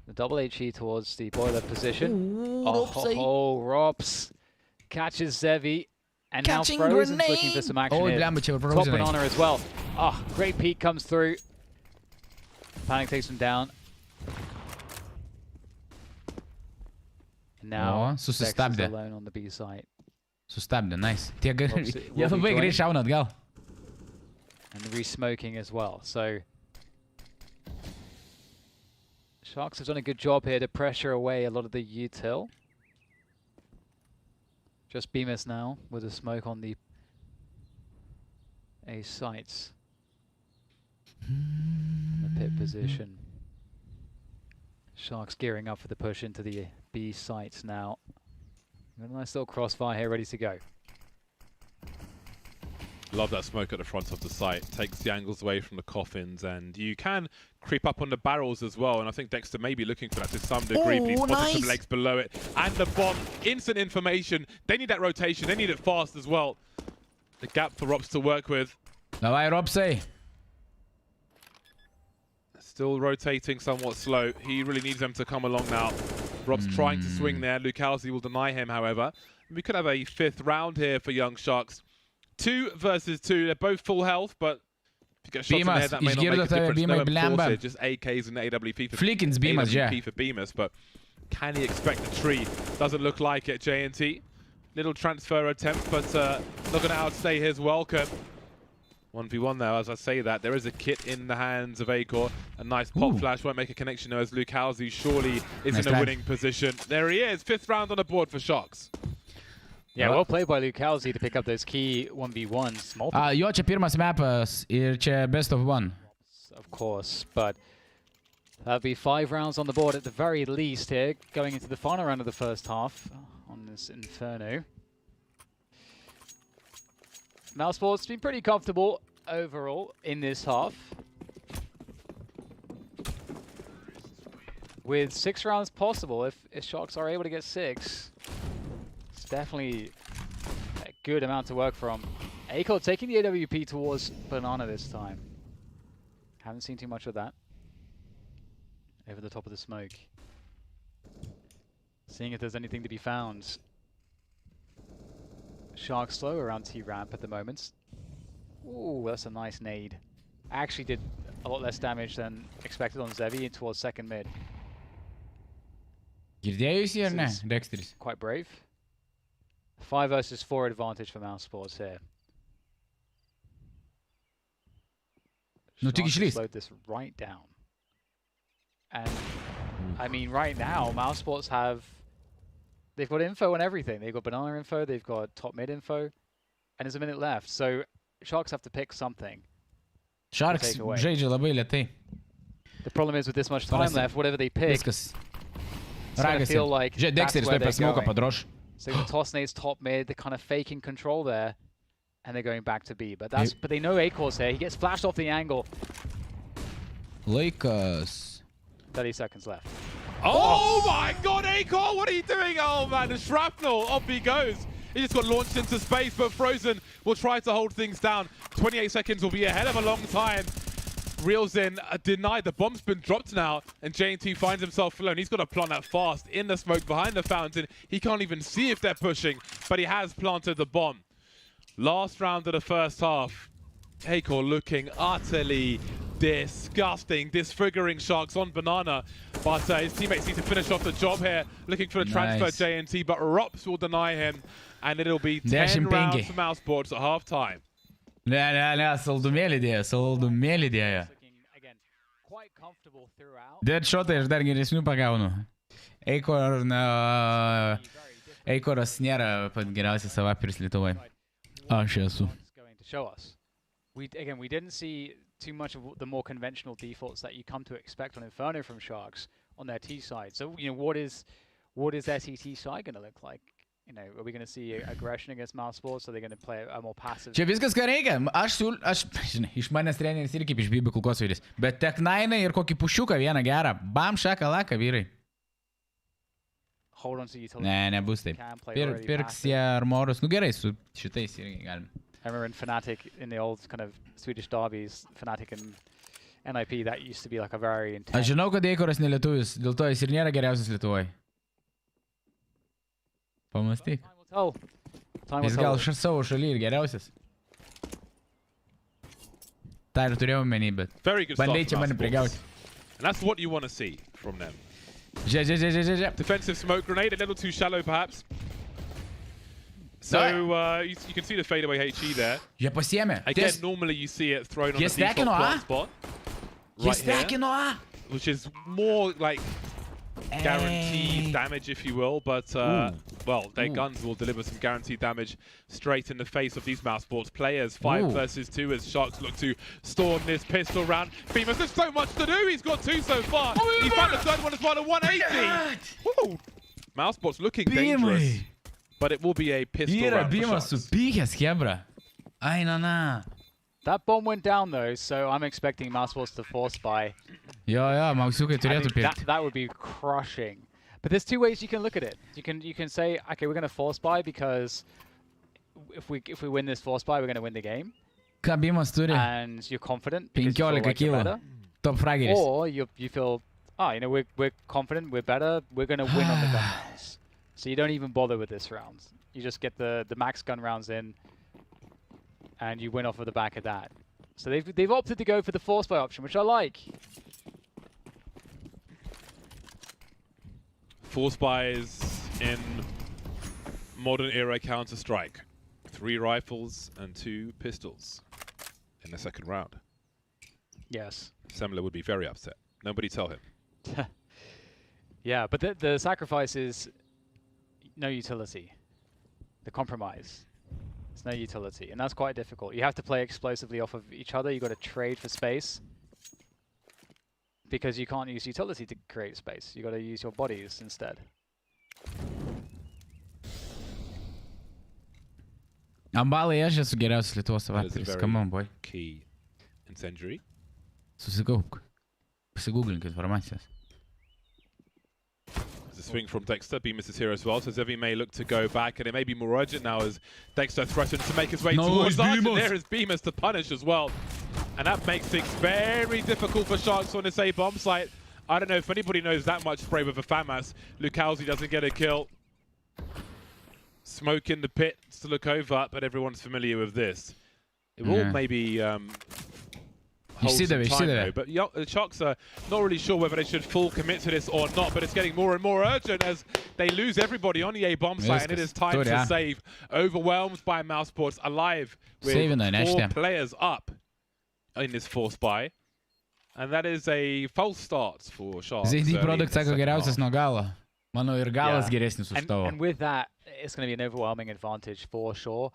The double HE towards the boiler position. Oh, Rops catches Zevi. And now Frozen's looking for some action here. Top banana as well. Oh, great peek comes through. Panic takes him down. And now Dex is alone on the B site. Sustabdė, nice. Jie labai greit šauna atgal. And the re-smoking as well. So Sharks have done a good job here to pressure away a lot of the util. Just bymas now with a smoke on the A sites. The pit position. Sharks gearing up for the push into the B sites now. Got a nice little crossfire here ready to go. Love that smoke at the front of the site. Takes the angles away from the coffins, and you can creep up on the barrels as well. And I think Dexter may be looking for that to some degree. But he's spotted some legs below it. And the bomb, instant information. They need that rotation. They need it fast as well. The gap for Rops to work with. Dawaj, Ropsy. Still rotating somewhat slow. He really needs them to come along now. Rob's trying to swing there. Lucalzi will deny him, however. We could have a 5th round here for Young Sharks. 2 versus 2. They're both full health, but if you get shots in there, that may not make a difference. No enforcer, just AKs and AWP for AWP for bymas, but can he expect a tree? Doesn't look like it, JNT. Little transfer attempt, but not going to outstay his welcome. 1v1 now, as I say that. There is a kit in the hands of Acor. A nice pop flash, won't make a connection though, as Lucalzi surely is in a winning position. There he is, 5th round on the board for Sharks. Yeah, well played by Lucalzi to pick up those key 1v1s. Jo čia pirmas mapas ir čia best of 1. Of course, but that'll be 5 rounds on the board at the very least here, going into the final round of the first half on this Inferno. Mousesports been pretty comfortable overall in this half. With 6 rounds possible, if Sharks are able to get 6, it's definitely a good amount to work from. Acor taking the AWP towards Banana this time. Haven't seen too much of that. Over the top of the smoke. Seeing if there's anything to be found. Sharks slow around T-ramp at the moment. Ooh, that's a nice nade. Actually did a lot less damage than expected on Zevi towards second mid. Girdėjus jį ar ne, Dexteris? Quite brave. 5 versus 4 advantage for Mousesports here. Nu tik išlys. Slowed this right down. And I mean, right now, Mousesports they've got info on everything. They've got banana info, they've got top mid info, and there's a minute left. So Sharks have to pick something. Sharks žaidžia labai lėtai. The problem is with this much time left, whatever they pick, Viskas. it's going to feel like that's Dexteris where per they're smoką going. padroš. So the toss nades top mid, they're kind of faking control there, and they're going back to B. But they know A-Core's here. He gets flashed off the angle. Laikas. 30 seconds left. Oh my god, A-Core, what are you doing? Oh man, the shrapnel, off he goes. He just got launched into space, but Frozen will try to hold things down. 28 seconds will be a hell of a long time. Reels in, denied. The bomb's been dropped now, and J&T finds himself alone. He's got to plant that fast in the smoke behind the fountain. He can't even see if they're pushing, but he has planted the bomb. Last round of the first half. A-Core looking utterly disgusting, disfiguring Sharks on Banana, but his teammates need to finish off the job here, looking for the transfer J&T, but RόπS will deny him, and it'll be 10 rounds for Mousesports at half-time. Ne, saldumėlį dėjo. Deadshot'ai aš dar geresnių pagaunu. A-Core'as nėra pat geriausias savapiris Lietuvoje. Aš esu. Again, we didn't see too much of the more conventional defaults that you come to expect on Inferno from Sharks on their T side. So, you know, what is their CT side going to look like? You know, are we going to see aggression against Mousesports? Are they going to play a more passive? Čia viskas, ką reikia. Žinai, iš manęs treneris ir kaip iš Bibi kulkosvaidis. Bet Tech9 ir kokį pušiuką vieną gerą. Bam, šakalaka, vyrai. Hold on to utility. Ne, nebus taip. Pirksi armorus. Nu gerai, su šitais irgi galim. I remember in Fnatic, in the old kind of Swedish derbies, Fnatic and NIP, that used to be like a very intense... Aš žinau, kad A-Core'as ne lietuvis, dėl to jis ir nėra geriausias Lietuvoje. Pamastyk. Jis gal savo šaly ir geriausias. Ta ir turėjau menį, bet bandai čia mane prigauti. And that's what you want to see from them. Žia. Defensive smoke grenade, a little too shallow perhaps. So you can see the fadeaway HE there. Jie pasiėmė. Again, normally you see it thrown on the default plant spot. Right here, which is more like guaranteed damage, if you will, but well, their guns will deliver some guaranteed damage straight in the face of these Mousesports players. 5 versus 2 as Sharks look to storm this pistol round. bymas, there's so much to do. He's got 2 so far. He found the third one as well at 180. Mousesports looking dangerous, but it will be a pistol round for bymas supykęs, Hebra. Ai, na. That bomb went down though, so I'm expecting Mousesports to force buy. Jo, Mausiukai turėtų pirkti. That would be crushing. But there's 2 ways you can look at it. You can say, okay, we're going to force buy because if we win this force buy, we're going to win the game. Ką bymas turi? And you're confident. 15 kilo. Top frageris. Or you feel, you know, we're confident, we're better, we're going to win on the gun rounds. So you don't even bother with this round. You just get the max gun rounds in, and you win off of the back of that. So they've opted to go for the force buy option, which I like. Force buys in modern era Counter-Strike. 3 rifles and 2 pistols in the second round. Yes. Semler would be very upset. Nobody tell him. Yeah, but the sacrifice is no utility. The compromise. It's no utility, and that's quite difficult. You have to play explosively off of each other. You've got to trade for space. Because you can't use utility to create space. You got to use your bodies instead. Ambalai aš esu geriausias Lietuvos savaitgalis. Come on, boy. Key incendiary. Susikaupk. Pasigooglink informacijas. There's a swing from Dexter. bymas is here as well, so Zevi may look to go back, and it may be more urgent now as Dexter threatens to make his way towards Arch, and there is bymas to punish as well. And that makes things very difficult for Sharks on this A-bomb site. I don't know if anybody knows that much spray with a FAMAS. GERIAUSI doesn't get a kill. Smoke in the pit to look over, but everyone's familiar with this. It will maybe hold some time though, but the Sharks are not really sure whether they should full commit to this or not, but it's getting more and more urgent as they lose everybody on the A-bomb site, and it is time to save. Overwhelmed by Mousesports, alive with 4 players up. in this forced buy. And that is a false start for Sharks. ZD produkt sako geriausias nuo galo. Manau, ir galas geresnis už tavo. And with that, it's going to be an overwhelming advantage for sure.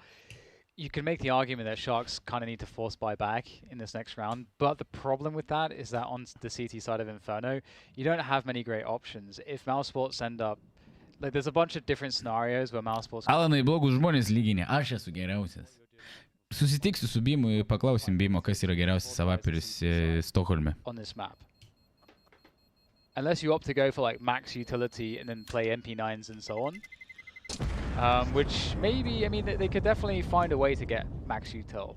You can make the argument that Sharks kind of need to force buy back in this next round, but the problem with that is that on the CT side of Inferno, you don't have many great options. If Mousesports end up, like, there's a bunch of different scenarios where Mousesports... Alanai, blogus žmonės lyginė, aš esu geriausias. Susitiksiu su Bimu ir paklausim Bimo, kas yra geriausias savapiris Stokholme. On this map. Unless you opt to go for like max utility and then play MP9s and so on. Which maybe, I mean, they could definitely find a way to get max util.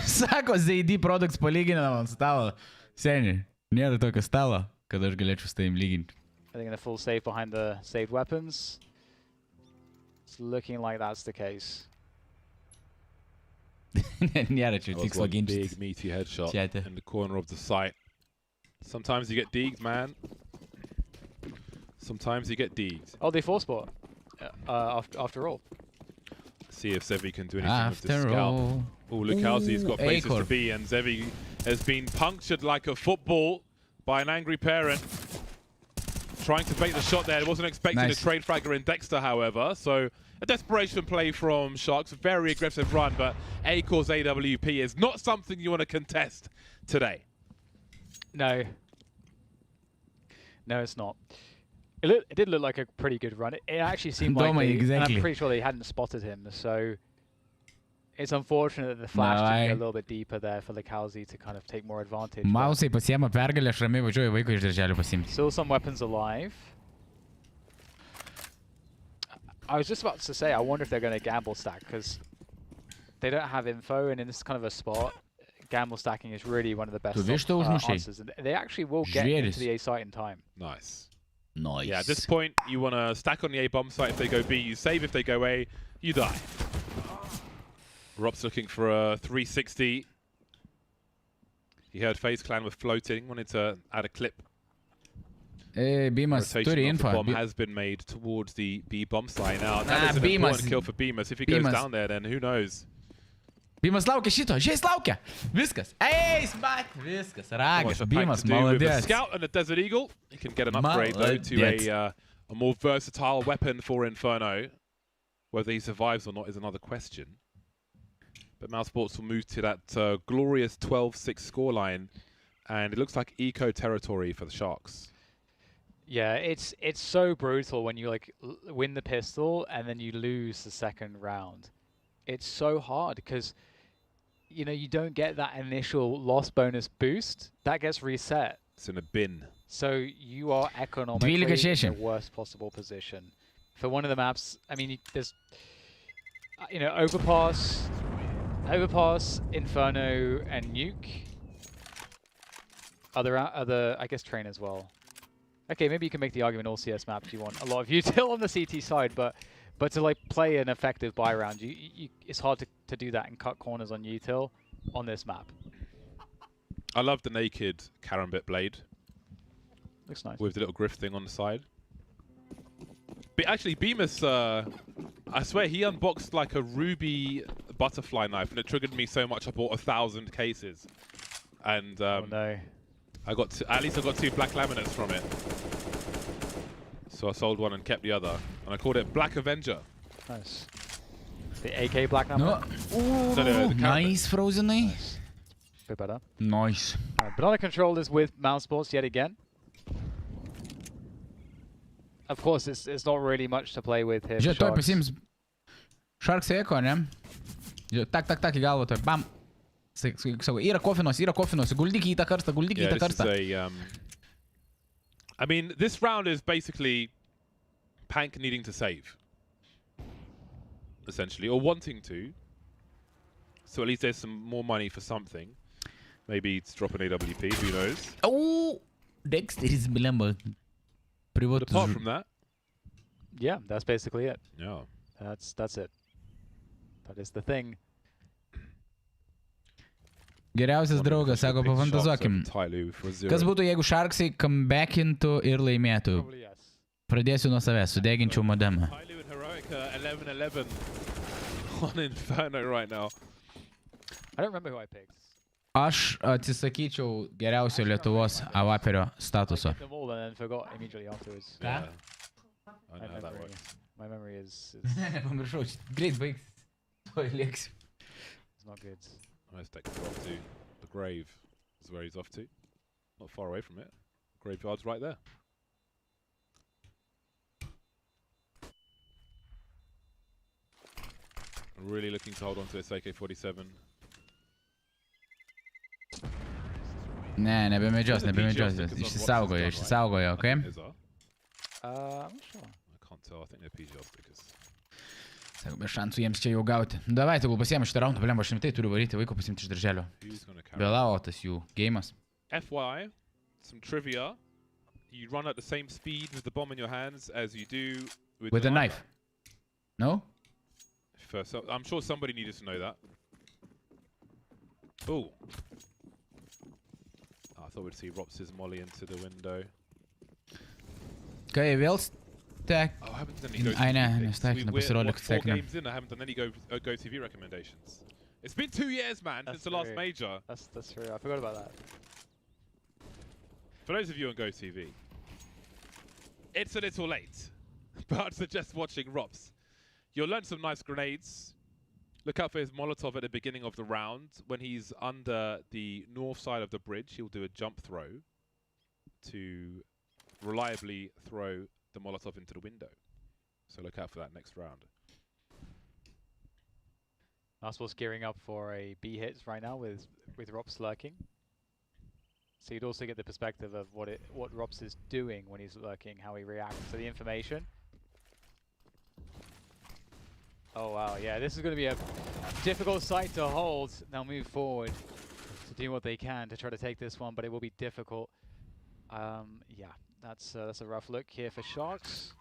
Sako, ZD products palyginam ant stalo. Seniai, nėra tokio stalo, kad aš galėčiau su tavim lyginti. Are they going to full save behind the saved weapons? It's looking like that's the case. Nėra čia tikslo ginčytis. Big meaty headshot in the corner of the site. Sometimes you get deeged, man. Sometimes you get deeged. Oh, they force bought. After all. See if Zevi can do anything with this scout. Oh, look how he's got places to be, and Zevi has been punctured like a football by an angry parent. Trying to bait the shot there. Wasn't expecting a trade fragger in Dexter, however. So a desperation play from Sharks. A very aggressive run, but Acor's AWP is not something you want to contest today. No. No, it's not. It did look like a pretty good run. It actually seemed like and I'm pretty sure they hadn't spotted him, so it's unfortunate that the flash didn't go a little bit deeper there for Lekauzi to kind of take more advantage. Mausai pasiema pergalę, aš ramiai važiuoju vaiko iš darželio pasiimti. Still some weapons alive. I was just about to say, I wonder if they're going to gamble stack, because they don't have info, and in this kind of a spot, gamble stacking is really one of the best answers. And they actually will get into the A site in time. Nice. Nice. Yeah, at this point, you want to stack on the A bomb site. If they go B, you save. If they go A, you die. Rob's looking for a 360. He heard FaZe Clan was floating. Wanted to add a clip. Bymas turi info. Bomb has been made towards the B bomb site. Now, that is an important kill for Bymas. If he goes down there, then who knows? Bymas laukia šito, žiais laukia. Viskas. Eis, bat, viskas. Ragas, Bymas, maladės. Scout and a Desert Eagle. You can get an upgrade though to a more versatile weapon for Inferno. Whether he survives or not is another question. But Mousesports will move to that glorious 12-6 scoreline, and it looks like eco territory for the Sharks. Yeah, it's so brutal when you like win the pistol and then you lose the second round. It's so hard because, you know, you don't get that initial loss bonus boost. That gets reset. It's in a bin. So you are economically in the worst possible position. For one of the maps, I mean, there's, you know, Overpass, Inferno, and Nuke. Other, I guess, Train as well. Okay, maybe you can make the argument all CS maps you want a lot of util on the CT side, but to like play an effective buy round, it's hard to do that and cut corners on util on this map. I love the naked Karambit blade. Looks nice. With the little griff thing on the side. But actually, Bymas, I swear he unboxed like a ruby butterfly knife, and it triggered me so much I bought 1,000 cases. And oh no. At least I got 2 black laminates from it. So I sold one and kept the other, and I called it Black Avenger. Nice. The AK Black number? No. Nice, Frozenai. Nice. Bit better. Nice. Banana controllers with Mousesports yet again. Of course, it's not really much to play with here. Žiūrėk, tuoj pasiims Sharks Echo, ne? Tak, į galvą tuoj, bam. Sako, yra kofinos, guldyk į tą karstą, guldyk į tą karstą. I mean, this round is basically Pank needing to save, essentially, or wanting to. So at least there's some more money for something. Maybe it's drop an AWP, who knows? Oh, Dexter is blemba. But apart from that, yeah, that's basically it. Yeah, that's it. That is the thing. Geriausias draugas, sako, pafantazuokim. Kas būtų, jeigu Sharksai comebackintų ir laimėtų? Pradėsiu nuo savęs, sudeginčiau modemą. Tyloo and Heroica 11-11 on Inferno right now. I don't remember who I picked. Aš atsisakyčiau geriausio Lietuvos avaperio statuso. Them all and then forgot immediately afterwards. Yeah. I know how that works. My memory is Pamiršau, greit baigs. Tuoj liksiu. it's not good. Let's take it off to the grave. Is where he's off to. Not far away from it. Graveyard's right there. Really looking to hold on to this AK-47. Ne, nebemedžios. Išsisaugojo, okei? I'm not sure. I can't tell. I think they're PG stickers. Sako, be šansų jiems čia jau gauti. Nu, davai, tegul pasiėmė šitą raundą, blemba, aš rimtai turiu varyti vaiko pasimti iš darželio. Vėlavo tas jų geimas. FYI, some trivia. You run at the same speed with the bomb in your hands as you do With a knife. No? I'm sure somebody needed to know that. Oh. I thought we'd see Rops's molly into the window. Kai vėl stek. Oh, I haven't done any Go Ai ne, TV nestek, picks. nepasirodė, We're kad 4 stekina. games in, I haven't done any Go TV recommendations. It's been 2 years, man, since the last true. major. That's true. I forgot about that. For those of you on Go TV, it's a little late, but I'd suggest watching Rops. You'll learn some nice grenades. Look out for his Molotov at the beginning of the round. When he's under the north side of the bridge, he'll do a jump throw to reliably throw the Molotov into the window. So look out for that next round. Arsenal's gearing up for a B hit right now with Rops lurking. So you'd also get the perspective of what Rops is doing when he's lurking, how he reacts to the information. Oh wow, yeah, this is going to be a difficult site to hold. They'll move forward to do what they can to try to take this one, but it will be difficult. Yeah, that's a rough look here for Sharks.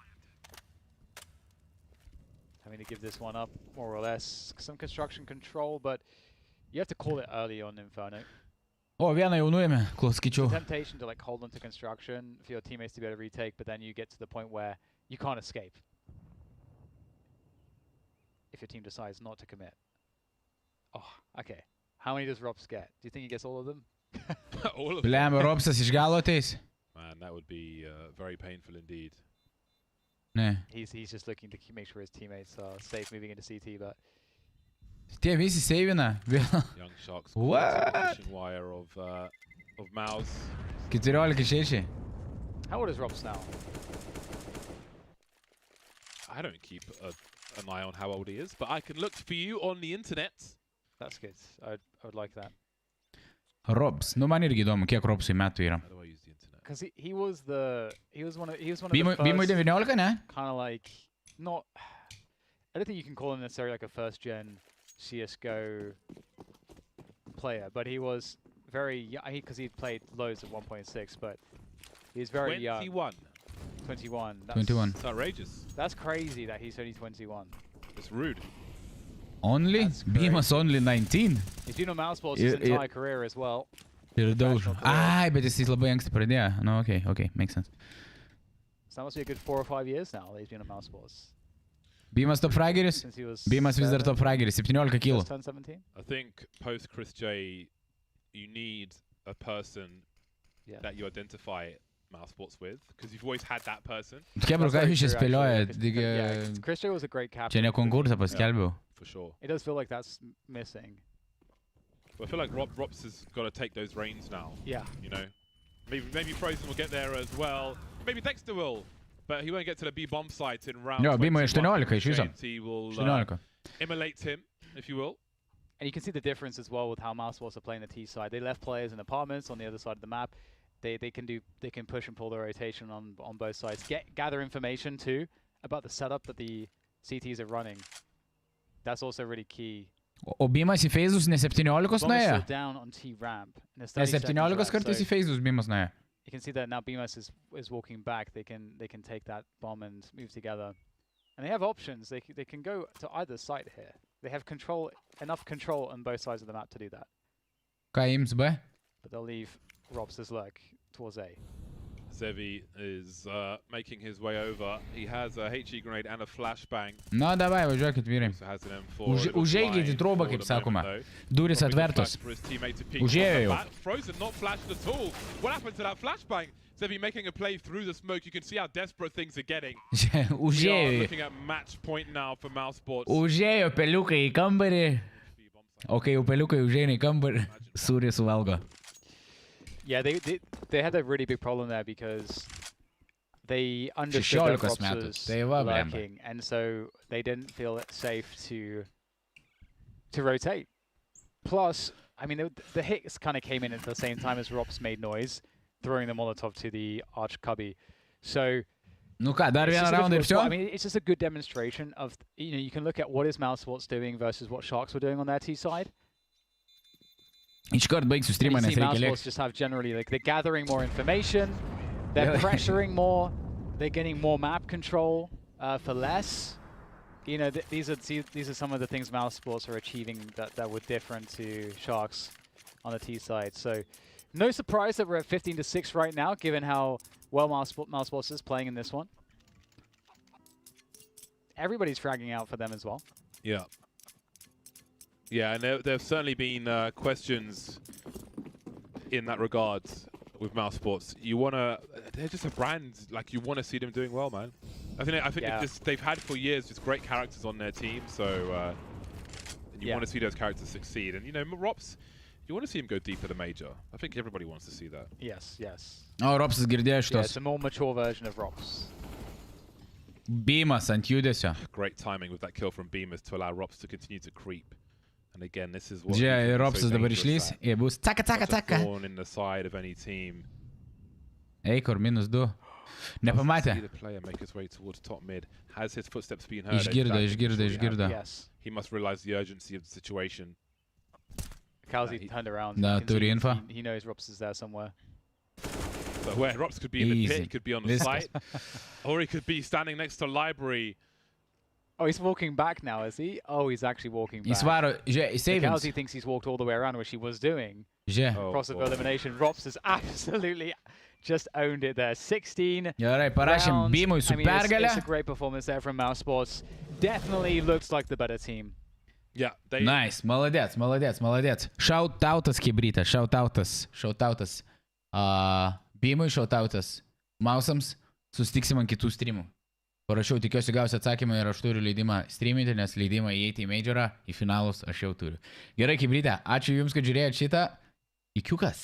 Having to give this one up, more or less. Some construction control, but you have to call it early on Inferno. O, vieną jau nuėmė, kol skaičiau. The temptation to like hold onto construction for your teammates to be able to retake, but then you get to the point where you can't escape. If your team decides not to commit. Oh, okay. How many does Rops get? Do you think he gets all of them? All of them. Blemba, Ropsas iš galo ateis. Man, that would be very painful indeed. Ne. He's just looking to make sure his teammates are safe moving into CT, but Tie visi seivina. Young Sharks. What? Fishing wire of Mouse. 14-6. how old is Rops now? I don't keep an eye on how old he is, but I can look for you on the internet. That's good. I would like that. Robs. Nu, man irgi įdomu, kiek Robsui metų yra. How do I use the internet? Because he was one of the Bimui first 19, ne? kind of like not. I don't think you can call him necessarily like a first gen CS:GO player, but he was very young because he played loads of 1.6, but he was very 21. young. 21. 21. It's outrageous. That's crazy that he's only 21. It's rude. Only? That's Bymas only 19. He's been on mouse balls his entire career as well. Ir daug. Professional career. Ai, bet jis labai anksti pradėjo. No, okay, makes sense. So that must be a good 4 or 5 years now that he's been on mouse balls. Bymas top frageris? Since he was Bymas vis dar top frageris, 17 kg. just turned 17? I think post Chris J, you need a person Yeah. that you identify mouse sports with, because you've always had that person. Kebro, ką jūs čia spėliojat? Yeah, Chris J was a great captain. Čia ne konkursą paskelbiau. For sure. It does feel like that's missing. But I feel like Rops has got to take those reins now. Yeah. You know, maybe Frozen will get there as well. Maybe Dexter will, but he won't get to the B bomb site in round. Jo, Bimui 21. 18 iš viso. He will 18. immolate him, if you will. And you can see the difference as well with how Mousesports are playing the T side. They left players in apartments on the other side of the map. They can push and pull the rotation on both sides. Gather information too about the setup that the CTs are running. That's also really key. O Bymas į Feizus ne 17 Bomb is nuėjo? still down on T ramp. Ne 17 kartais į Feizus Bymas nuėjo. You can see that now Bymas is walking back. They can take that bomb and move together. And they have options. They can go to either side here. They have enough control on both sides of the map to do that. Ką ims B? But they'll leave Robs' lurk towards A. Zevi is making his way over. He has a HE grenade and a flashbang. Na, davai, važiuokit, vyrai. Also has an M4. Užeikit į trobą, kaip sakoma. Durys atvertos. Užėjo jau. Frozen, not flashed at all. What happened to that flashbang? Zevi making a play through the smoke. You can see how desperate things are getting. We are Užėjo. looking at match point now for Mousesports. Užėjo peliukai į kambarį. O kai jau peliukai užeina į kambarį, sūrį suvalgo. Yeah, they had a really big problem there because they understood that 16 Props metų. was Tai va, blemba. lurking, and so they didn't feel it safe to rotate. Plus, I mean, the hits kind of came in at the same time as Rops made noise, throwing the Molotov to the Arch Cubby. So Nu ką, dar it's vieną just a raundą ir difficult spot. I все? mean, it's just a good demonstration of, you know, you can look at what is Mousesports doing versus what Sharks were doing on their T side. Iškart baigsiu And streamą, you nes see reikia Mousesports lėkti. just have generally, like, they're gathering more information, they're Yeah. pressuring more, they're getting more map control for less. You know, these are some of the things Mousesports are achieving that were different to Sharks on the T side. So, no surprise that we're at 15-6 right now, given how well Mousesports is playing in this one. Everybody's fragging out for them as well. Yeah. Yeah, and there have certainly been questions in that regard with Mousesports. They're just a brand, like, you want to see them doing well, man. I think Yeah. they've had for years just great characters on their team, so you want to see those characters succeed. And, you know, Rops, you want to see him go deeper than Major. I think everybody wants to see that. Yes, yes. O, Ropsas girdėjo Yeah, šitos. it's a more mature version of Rops. Bymas ant judesio. Great timing with that kill from Beamers to allow Rops to continue to creep. And again, this is what Žiūrėjau, Ropsas dabar išlys. Ir bus caka, caka, such a caka. thorn in the side of any team. Eikor, -2. Nepamatė. See the player make his way towards top mid. Has his footsteps been heard? Išgirdo, Exactly, išgirdo, sure he has. išgirdo. Yes. He must realize the urgency of the situation. Kalzi turned around. Da, You can see turi info. He knows Rops is there somewhere. So where Rops could be in the Easy. pit, he could be on the Viskas. site, or he could be standing next to library. Oh, he's walking back now, is he? Oh, he's actually walking back. Jis varo, žiūrėk, savings. Kalzi thinks he's walked all the way around, which he was doing. Žiūrėk. Oh, Process of boy. elimination. Rops has absolutely just owned it there. 16 Gerai, parašėm rounds. Bymui su I mean, it's a pergalė. great performance there from Mousesports. Definitely looks like the better team. Yeah, they. Nice, maladėts, maladėts, maladėts. Šautautas, Kibryta, šautautas, šautautas. Bymui šautautas. Mausams, susitiksim ant kitų streamų. Parašiau, tikiuosi gausi atsakymą ir aš turiu leidimą streaminti, nes leidimą įeiti į Majorą, į finalus aš jau turiu. Gerai, Kibryte, ačiū Jums, kad žiūrėjot šitą. Ikiukas.